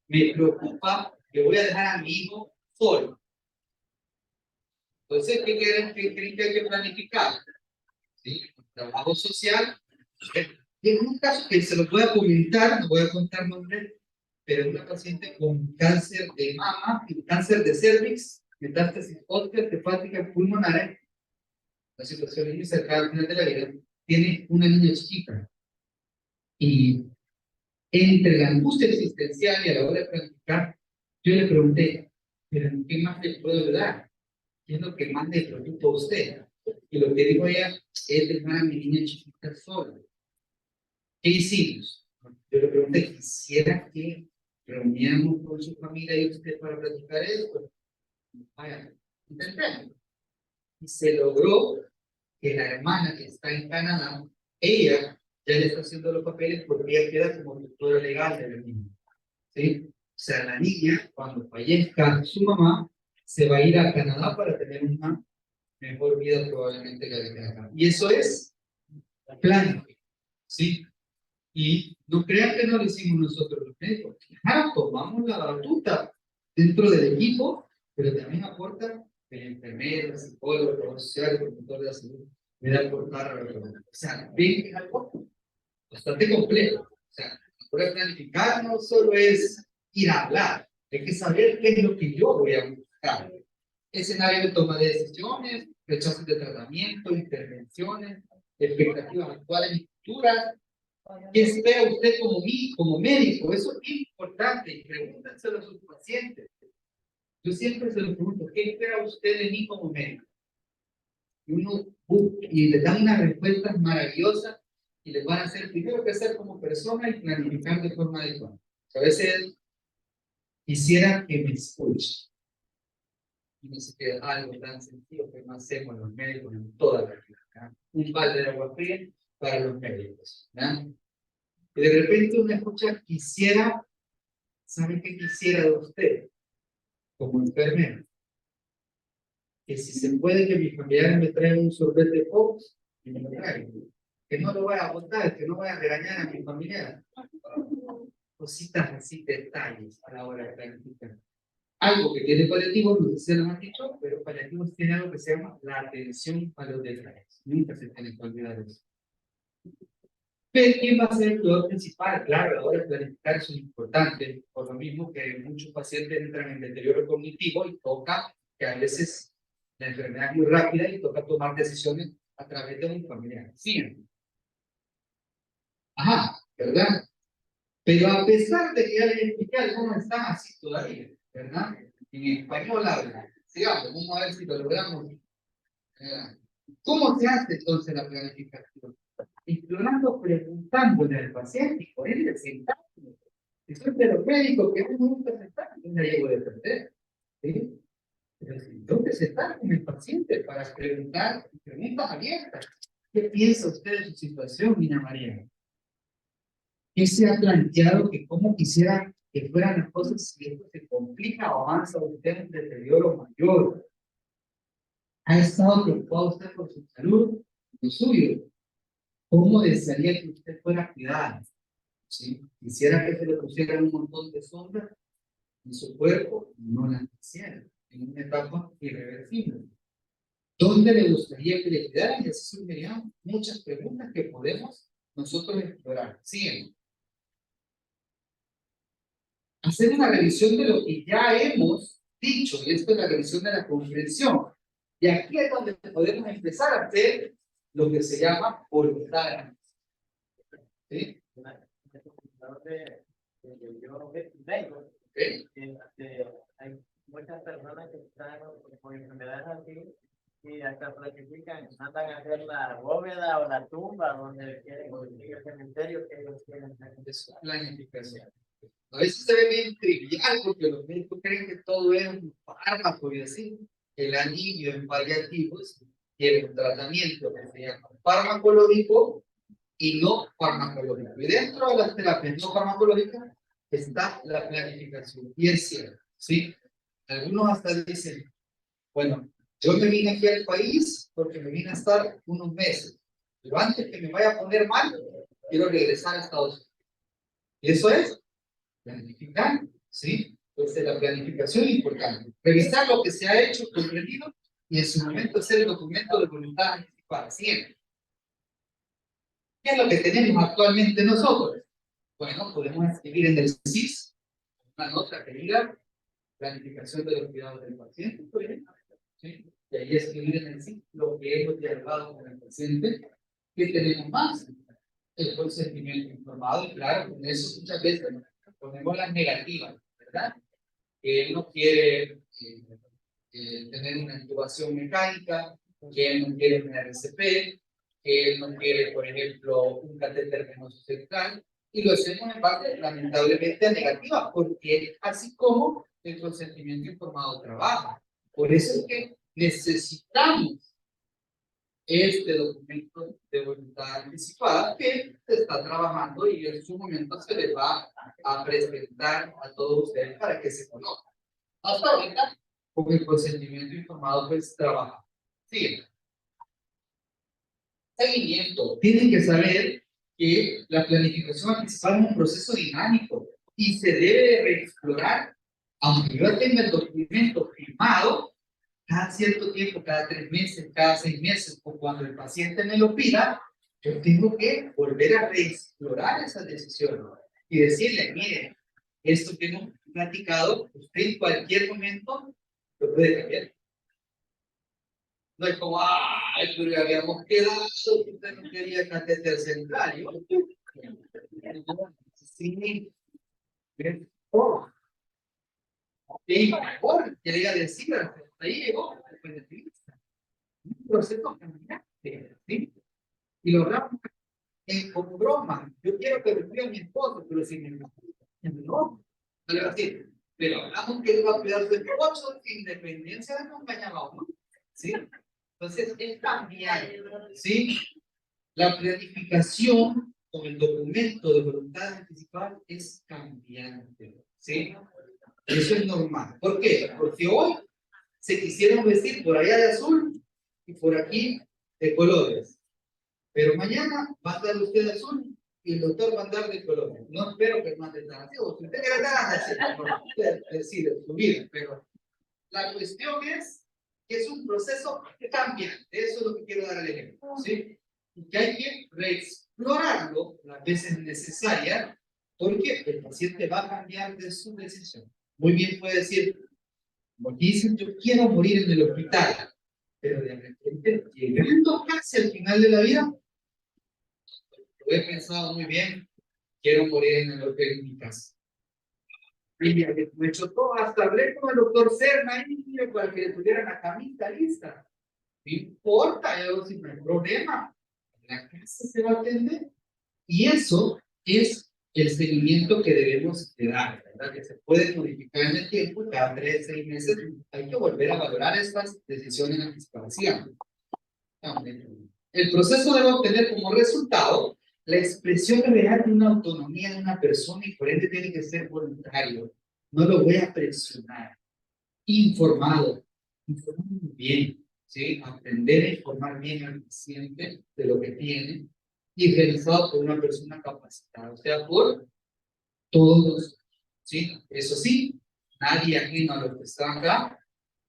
Me preocupa que voy a dejar a mi hijo solo. Entonces, ¿qué creen que hay que planificar? ¿Sí? Trabajo social. Y en un caso que se lo voy a comentar, no voy a contar nombre, pero una paciente con cáncer de mama, cáncer de cervix, metástasis ósea, hepática, pulmonar, la situación es cercana al final de la vida, tiene una niña chiquita. Y entre la angustia existencial y a la hora de planificar, yo le pregunté, ¿pero en qué más le puedo ayudar? ¿Qué es lo que más le preocupa a usted? Y lo que dijo ella es dejar a mi niña chiquita sola. ¿Qué hicimos? Yo le pregunté, ¿quisiera que reuniéramos con su familia y usted para platicar esto? Vaya, intentemos. Y se logró que la hermana que está en Canadá, ella ya le está haciendo los papeles porque ella queda como tutora legal de la niña. ¿Sí? O sea, la niña, cuando fallezca su mamá, se va a ir a Canadá para tener una mejor vida probablemente que la de acá. Y eso es plan. ¿Sí? Y no crean que no lo hicimos nosotros los médicos. Claro, tomamos la batuta dentro del equipo, pero también aporta el enfermero, el psicólogo, el profesor social, el promotor de la salud. Me da aportar, o sea, ven que es algo bastante complejo. O sea, para planificar no solo es ir a hablar, hay que saber qué es lo que yo voy a buscar. Escenario de toma de decisiones, rechazos de tratamiento, intervenciones, expectativas actuales y futuras. ¿Qué espera usted como médico? Eso es importante y pregúntenselo a sus pacientes. Yo siempre se lo pregunto, ¿qué espera usted de mí como médico? y le dan unas respuestas maravillosas y les van a hacer primero crecer como persona y planificar de forma adecuada. A veces quisiera que me escuche. Y no se queda algo tan sencillo que no hacemos los médicos en toda la vida. ¿Ya? Un balde de agua fría para los médicos. ¿Ya? Y de repente uno escucha, quisiera, ¿sabe qué quisiera de usted? Como enfermero. Que si se puede que mis familiares me traigan un sorbete de Fox, y me lo traigan. Que no lo voy a botar, que no voy a regañar a mis familiares. Cositas así, detalles a la hora de planificar. Algo que tiene paliativos, no sé si lo han dicho, pero paliativos tiene algo que se llama la atención a los detalles. Nunca se tiene que olvidar eso. Pero ¿quién va a ser el cuidador principal? Claro, ahora planificar eso es importante, por lo mismo que muchos pacientes entran en deterioro cognitivo y toca que a veces la enfermedad es muy rápida y toca tomar decisiones a través de un familiar. Sí. Ajá, ¿verdad? Pero a pesar de que ya les expliqué, algunos están así todavía, ¿verdad? En español habla. Sigamos, vamos a ver si lo logramos. ¿Cómo se hace entonces la planificación? Explorando, preguntándole al paciente y por él sentándole. Si soy de los médicos que no me gusta sentar, yo me llevo de perder. ¿Sí? Pero si tengo que sentar con el paciente para preguntar preguntas abiertas. ¿Qué piensa usted de su situación, Mina María? ¿Qué se ha planteado que cómo quisiera que fueran las cosas si esto se complica o avanza usted en un deterioro mayor? ¿Ha estado preocupado usted por su salud, lo suyo? ¿Cómo desearía que usted fuera cuidado? ¿Sí? Quisiera que se le pusieran un montón de sombras en su cuerpo, no las quisiera, en una etapa irreversible. ¿Dónde le gustaría que le cuidaran? Y así surgirían muchas preguntas que podemos nosotros explorar. Siguen. Hacer una revisión de lo que ya hemos dicho, y esto es la revisión de la comprensión. Y aquí es donde podemos empezar a hacer lo que se llama voluntad. ¿Sí? Yo vengo, hay muchas personas que están con enfermedades así y hasta planifican, mandan a hacer la bóveda o la tumba donde quieren, o el cementerio que ellos quieren. Es planificación. A veces se ve bien trivial porque los médicos creen que todo es un fármaco y así. El alivio en paliativos tiene un tratamiento que se llama farmacológico y no farmacológico. Y dentro de las terapias no farmacológicas está la planificación. Y es cierto, ¿sí? Algunos hasta dicen, bueno, yo me vine aquí al país porque me vine a estar unos meses. Pero antes que me vaya a poner mal, quiero regresar a Estados Unidos. Y eso es planificar, ¿sí? Entonces la planificación es importante. Revisar lo que se ha hecho, comprendido, y en su momento hacer el documento de voluntad anticipada. Siguiente. ¿Qué es lo que tenemos actualmente nosotros? Bueno, podemos escribir en el CIS una nota que diga planificación de los cuidados del paciente, por ejemplo, ¿sí? Y ahí escribir en el CIS lo que hemos dialogado con el paciente. ¿Qué tenemos más? El consentimiento informado, y claro, con eso muchas veces ponemos las negativas, ¿verdad? Que él no quiere tener una intubación mecánica, que él no quiere una RCP, que él no quiere, por ejemplo, un catéter venoso central, y lo hacemos en base, lamentablemente, a negativa, porque así como el consentimiento informado trabaja. Por eso es que necesitamos este documento de voluntad anticipada que se está trabajando y en su momento se les va a presentar a todos ustedes para que se conozcan. Hasta ahorita, con el consentimiento informado, pues trabaja. Sigue. Seguimiento. Tienen que saber que la planificación anticipada es un proceso dinámico y se debe reexplorar, aunque yo tenga el documento firmado, cada cierto tiempo, cada 3 meses, cada 6 meses, o cuando el paciente me lo pida, yo tengo que volver a reexplorar esa decisión y decirle, mire, esto que hemos platicado, usted en cualquier momento lo puede cambiar. No es como, ay, pero ya habíamos quedado, que usted no quería catéter central. Sí, oh, y mejor, quería decir, hasta ahí llegó, después de ti. proceso cambiante, ¿sí? Y lo hablamos como broma. Yo quiero que me cuide a mi esposo, pero si me no, algo así. Pero hablamos que él va a cuidar a su esposo, independencia de acompañado, ¿no? ¿Sí? Entonces, es cambiar, ¿sí? La planificación con el documento de voluntad anticipada es cambiante, ¿sí? Eso es normal. ¿Por qué? Porque hoy se quisieron vestir por allá de azul y por aquí de colores. Pero mañana va a estar usted de azul y el doctor va a andar de colores. No espero que no ande tan así. O si usted quiere estar así, usted decide su vida. Pero la cuestión es que es un proceso cambiante. Eso es lo que quiero dar el ejemplo, ¿sí? Y que hay que reexplorarlo las veces necesarias porque el paciente va a cambiar de su decisión. Muy bien puede decir, como dicen, yo quiero morir en el hospital, pero de repente, llegando casi al final de la vida, lo he pensado muy bien, quiero morir en el hotel en mi casa. Y me chocó, hasta hablé con el doctor Serna y para que le tuvieran la camita lista. No importa, yo sin problema, la casa se va a atender. Y eso es el seguimiento que debemos de dar, ¿verdad? Que se puede modificar en el tiempo, cada 3, 6 meses, hay que volver a valorar estas decisiones anticipadas. El proceso debe obtener como resultado la expresión real de una autonomía de una persona y por ende tiene que ser voluntario. No lo voy a presionar. Informado muy bien, ¿sí? Aprender a informar bien al paciente de lo que tiene y realizado por una persona capacitada, o sea, por todos, ¿sí? Eso sí, nadie ajeno a los que están acá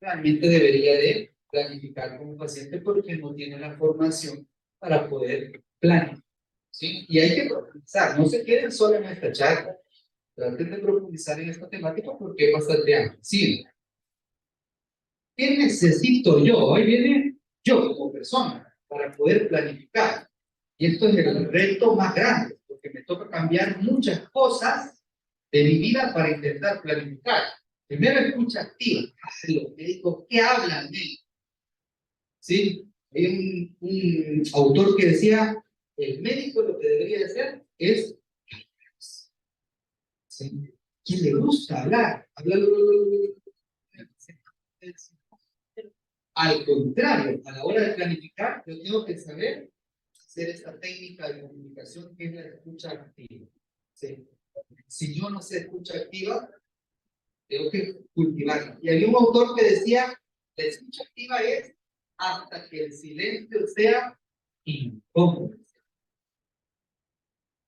realmente debería de planificar con un paciente porque no tiene la formación para poder planificar, ¿sí? Y hay que profundizar, no se queden solo en esta charla, traten de profundizar en esta temática porque es bastante amplia, ¿sí? ¿Qué necesito yo? Ahí viene yo como persona para poder planificar. Y esto es el reto más grande, porque me toca cambiar muchas cosas de mi vida para intentar planificar. Primero, escucha activa. Los médicos, ¿qué hablan? ¿Sí? Hay un autor que decía, el médico lo que debería hacer es, ¿sí? ¿Quién le gusta hablar? Hablar. Al contrario, a la hora de planificar, yo tengo que saber hacer esta técnica de comunicación que es la escucha activa. ¿Sí? Si yo no sé escucha activa, tengo que cultivarla. Y había un autor que decía, la escucha activa es hasta que el silencio sea incómodo.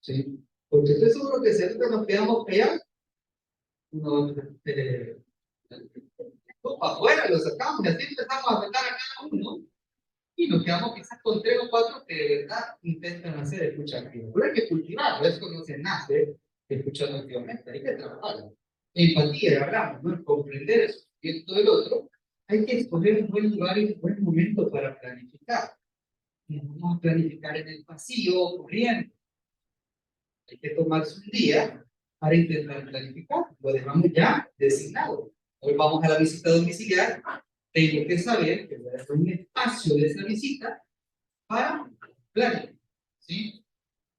¿Sí? Porque estoy seguro que si ahorita nos quedamos callados, nos afuera lo sacamos y así empezamos a sacar a cada uno. Y nos quedamos quizás con 3 o 4 que de verdad intentan hacer escucha activa. Pero hay que cultivarlo, eso no se nace escuchando activamente, hay que trabajarlo. Empatía, hablamos, ¿no? Comprender el sufrimiento del otro. Hay que escoger un buen lugar y un buen momento para planificar. No vamos a planificar en el pasillo, corriendo. Hay que tomarse un día para intentar planificar. Lo dejamos ya designado. Hoy vamos a la visita domiciliar. Tengo que saber que voy a hacer un espacio de esa visita para planificar, ¿sí?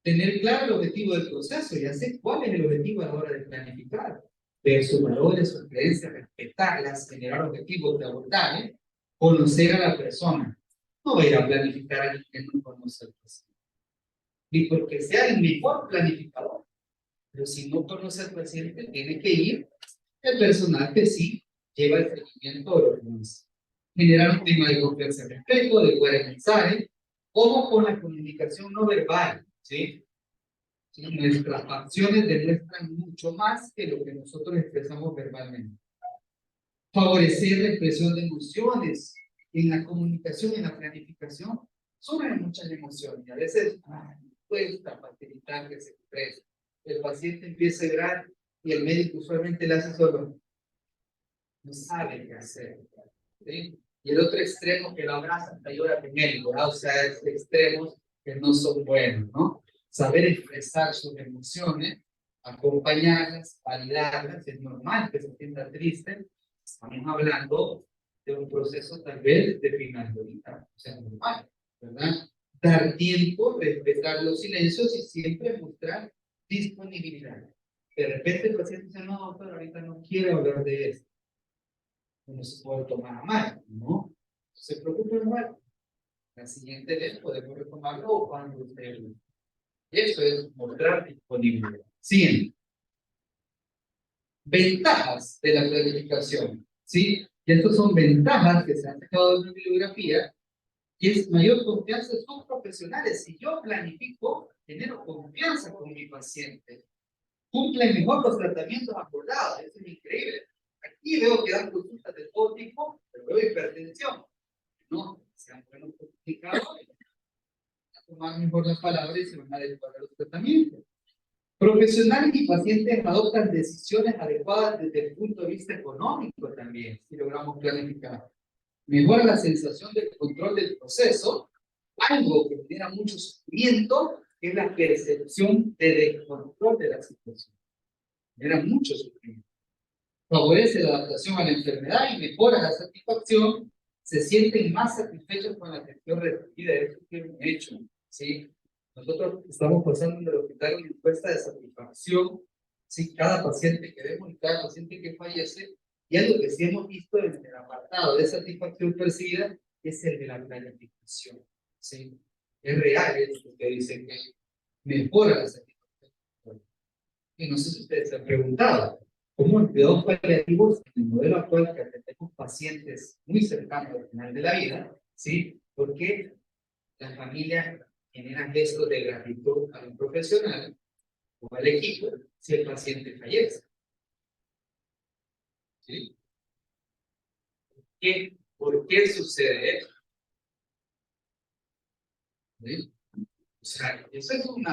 Tener claro el objetivo del proceso, ya sé cuál es el objetivo a la hora de planificar, ver sus valores, sus creencias, respetarlas, generar objetivos de abordaje, conocer a la persona. No voy a ir a planificar a alguien que no conoce al paciente, ni porque sea el mejor planificador, pero si no conoce al paciente, tiene que ir el personal que sí lleva el seguimiento de los demás. Generar un clima de confianza y respeto, de buen mensaje, como con la comunicación no verbal, ¿sí? ¿Sí? Nuestras acciones demuestran mucho más que lo que nosotros expresamos verbalmente. Favorecer la expresión de emociones en la comunicación, en la planificación, surgen muchas emociones y a veces cuesta facilitar que se exprese. El paciente empieza a llorar y el médico usualmente le hace solo, no sabe qué hacer, ¿sí? Y el otro extremo que lo abraza hasta llora con él, ¿verdad? O sea, es extremos que no son buenos, ¿no? Saber expresar sus emociones, acompañarlas, validarlas, es normal que se sienta triste. Estamos hablando de un proceso tal vez de final de vida, o sea, normal, ¿verdad? Dar tiempo, respetar los silencios y siempre mostrar disponibilidad. De repente el paciente dice, no, doctor, ahorita no quiero hablar de esto. No se puede tomar a mal, ¿no? No se preocupe igual. La siguiente vez podemos retomarlo cuando usted lo. Eso es mostrar disponibilidad. Siguiente. Ventajas de la planificación, ¿sí? Y estas son ventajas que se han sacado de la bibliografía, y es mayor confianza en sus profesionales. Si yo planifico, genero confianza con mi paciente. Cumple mejor los tratamientos acordados. Eso es increíble. Aquí veo que dan consultas de todo tipo, pero veo hipertensión. No, sean buenos comunicadores. Van a tomar mejor las palabras y se van a adecuar a los tratamientos. Profesionales y pacientes adoptan decisiones adecuadas desde el punto de vista económico también, si logramos planificar. Mejora la sensación del control del proceso, algo que genera mucho sufrimiento, que es la percepción de descontrol de la situación. Genera mucho sufrimiento. Favorece la adaptación a la enfermedad y mejora la satisfacción. Se sienten más satisfechos con la gestión recibida. Eso es un hecho, ¿sí? Nosotros estamos pasando en el hospital una encuesta de satisfacción, ¿sí? Cada paciente que vemos y cada paciente que fallece, y algo que sí hemos visto en el apartado de satisfacción percibida es el de la planificación, ¿sí? Es real eso que dicen que mejora la satisfacción. Y no sé si ustedes se han preguntado, ¿cómo en cuidados paliativos, en el modelo actual que atendemos pacientes muy cercanos al final de la vida, ¿sí? ¿Por qué la familia genera gestos de gratitud a un profesional o al equipo si el paciente fallece? ¿Sí? ¿Por qué sucede eso? ¿Sí? O sea, eso es un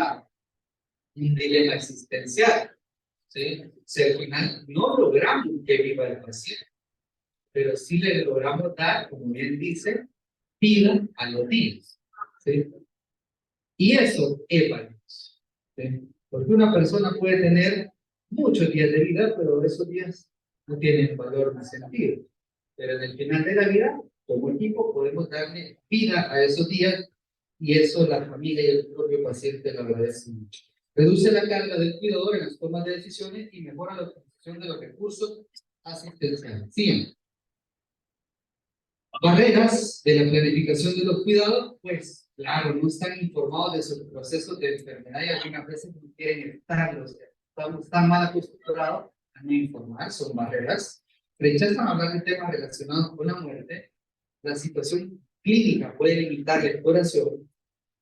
dilema existencial, ¿sí? O sea, al final no logramos que viva el paciente, pero sí le logramos dar, como bien dice, vida a los días, ¿sí? Y eso es valioso, ¿sí? Porque una persona puede tener muchos días de vida, pero esos días no tienen valor ni sentido. Pero en el final de la vida, como equipo, podemos darle vida a esos días, y eso la familia y el propio paciente lo agradecen mucho. Reduce la carga del cuidador en las tomas de decisiones y mejora la utilización de los recursos asistenciales. Siguiente. Barreras de la planificación de los cuidados, pues claro, no están informados de sus procesos de enfermedad y algunas veces no quieren estarlo, o sea, están mal acostumbrados a no informar, son barreras. Rechazan hablar de temas relacionados con la muerte. La situación clínica puede limitar la exploración,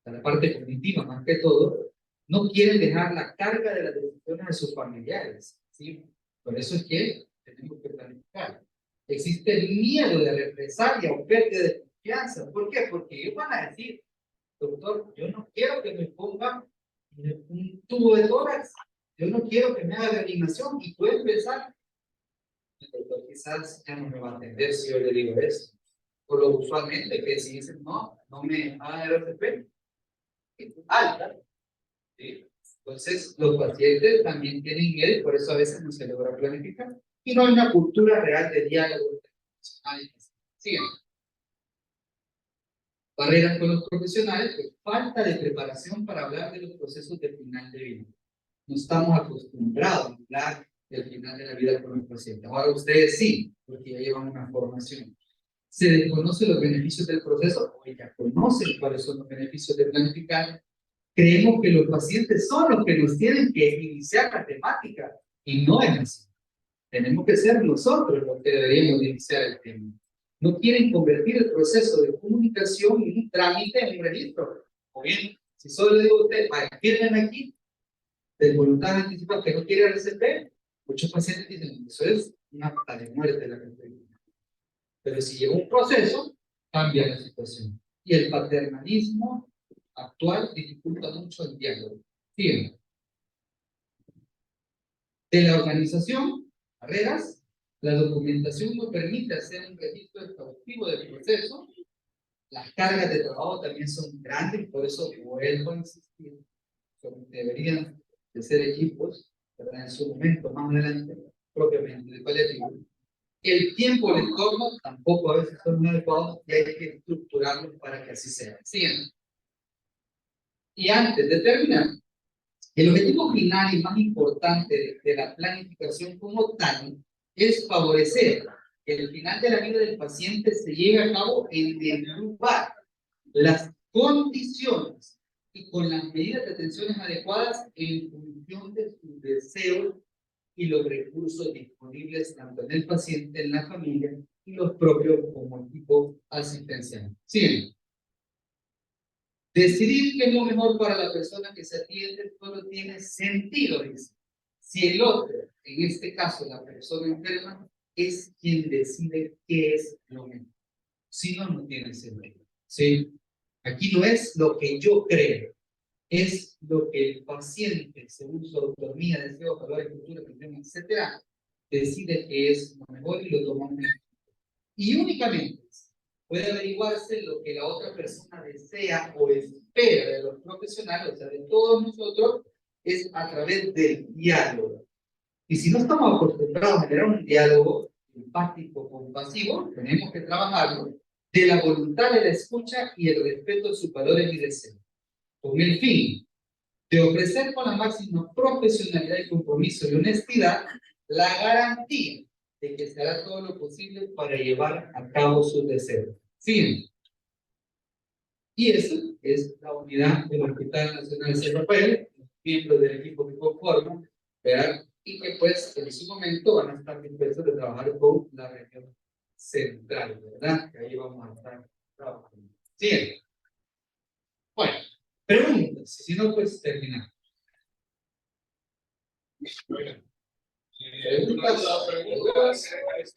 a la parte cognitiva más que todo. No quieren dejar la carga de las decisiones a sus familiares, ¿sí? Por eso es que tenemos que planificar. Existe el miedo de represalia o pérdida de confianza. ¿Por qué? Porque ellos van a decir, doctor, yo no quiero que me pongan un tubo de tórax, yo no quiero que me haga reanimación, y pueden pensar, el doctor quizás ya no me va a atender si yo le digo eso. Por lo usualmente que si dicen, no, no me haga RCP, es alta, ¿sí? Entonces, los pacientes también tienen miedo y por eso a veces no se logra planificar. Y no hay una cultura real de diálogo. Sigan. Barreras con los profesionales, pues, falta de preparación para hablar de los procesos de final de vida. No estamos acostumbrados a hablar del final de la vida con los pacientes. Ahora ustedes sí, porque ya llevan una formación. Se desconocen los beneficios del proceso, o ya conocen cuáles son los beneficios de planificar. Creemos que los pacientes son los que nos tienen que iniciar la temática, y no es así. Tenemos que ser nosotros los que deberíamos iniciar el tema. No quieren convertir el proceso de comunicación en un trámite, en un registro. O bien, si solo le digo a usted, vaya, fírmenme aquí, de voluntad anticipada que no quiere RCP, muchos pacientes dicen, eso es una acta de muerte la que estoy. Pero si llega un proceso, cambia la situación. Y el paternalismo actual dificulta mucho el diálogo. Fíjense. De la organización, barreras, la documentación no permite hacer un registro exhaustivo del proceso. Las cargas de trabajo también son grandes, por eso vuelvo a insistir, deberían de ser equipos, ¿verdad? En su momento más adelante, propiamente de paliativo, El tiempo, el entorno, tampoco a veces son muy adecuados y hay que estructurarlos para que así sea. Siguiente. Y antes de terminar, el objetivo final y más importante de la planificación como tal es favorecer que el final de la vida del paciente se lleve a cabo en el lugar, las condiciones y con las medidas de atenciones adecuadas en función de sus deseos y los recursos disponibles tanto en el paciente, en la familia y los propios como equipo asistencial. Siguiente. Decidir qué es lo mejor para la persona que se atiende solo tiene sentido, dice. Si el otro, en este caso la persona enferma, es quien decide qué es lo mejor. Si no, no tiene sentido. ¿Sí? Aquí no es lo que yo creo, es lo que el paciente, según su autonomía, deseos, valores, cultura, etcétera, decide que es lo mejor y lo toma en. Y únicamente puede averiguarse lo que la otra persona desea o espera de los profesionales, o sea, de todos nosotros, es a través del diálogo. Y si no estamos acostumbrados a generar un diálogo empático, compasivo, tenemos que trabajarlo de la voluntad de la escucha y el respeto a sus valores y deseos, con el fin de ofrecer con la máxima profesionalidad y compromiso y honestidad la garantía de que se hará todo lo posible para llevar a cabo sus deseos. Fin. Y eso es la unidad del Hospital Nacional San Rafael, miembros del equipo que conforman, ¿verdad? Y que pues en su momento van a estar dispuestos a trabajar con la región central, ¿verdad? Que ahí vamos a estar trabajando. Siguiente. Bueno, preguntas, si no, pues terminamos. Preguntas.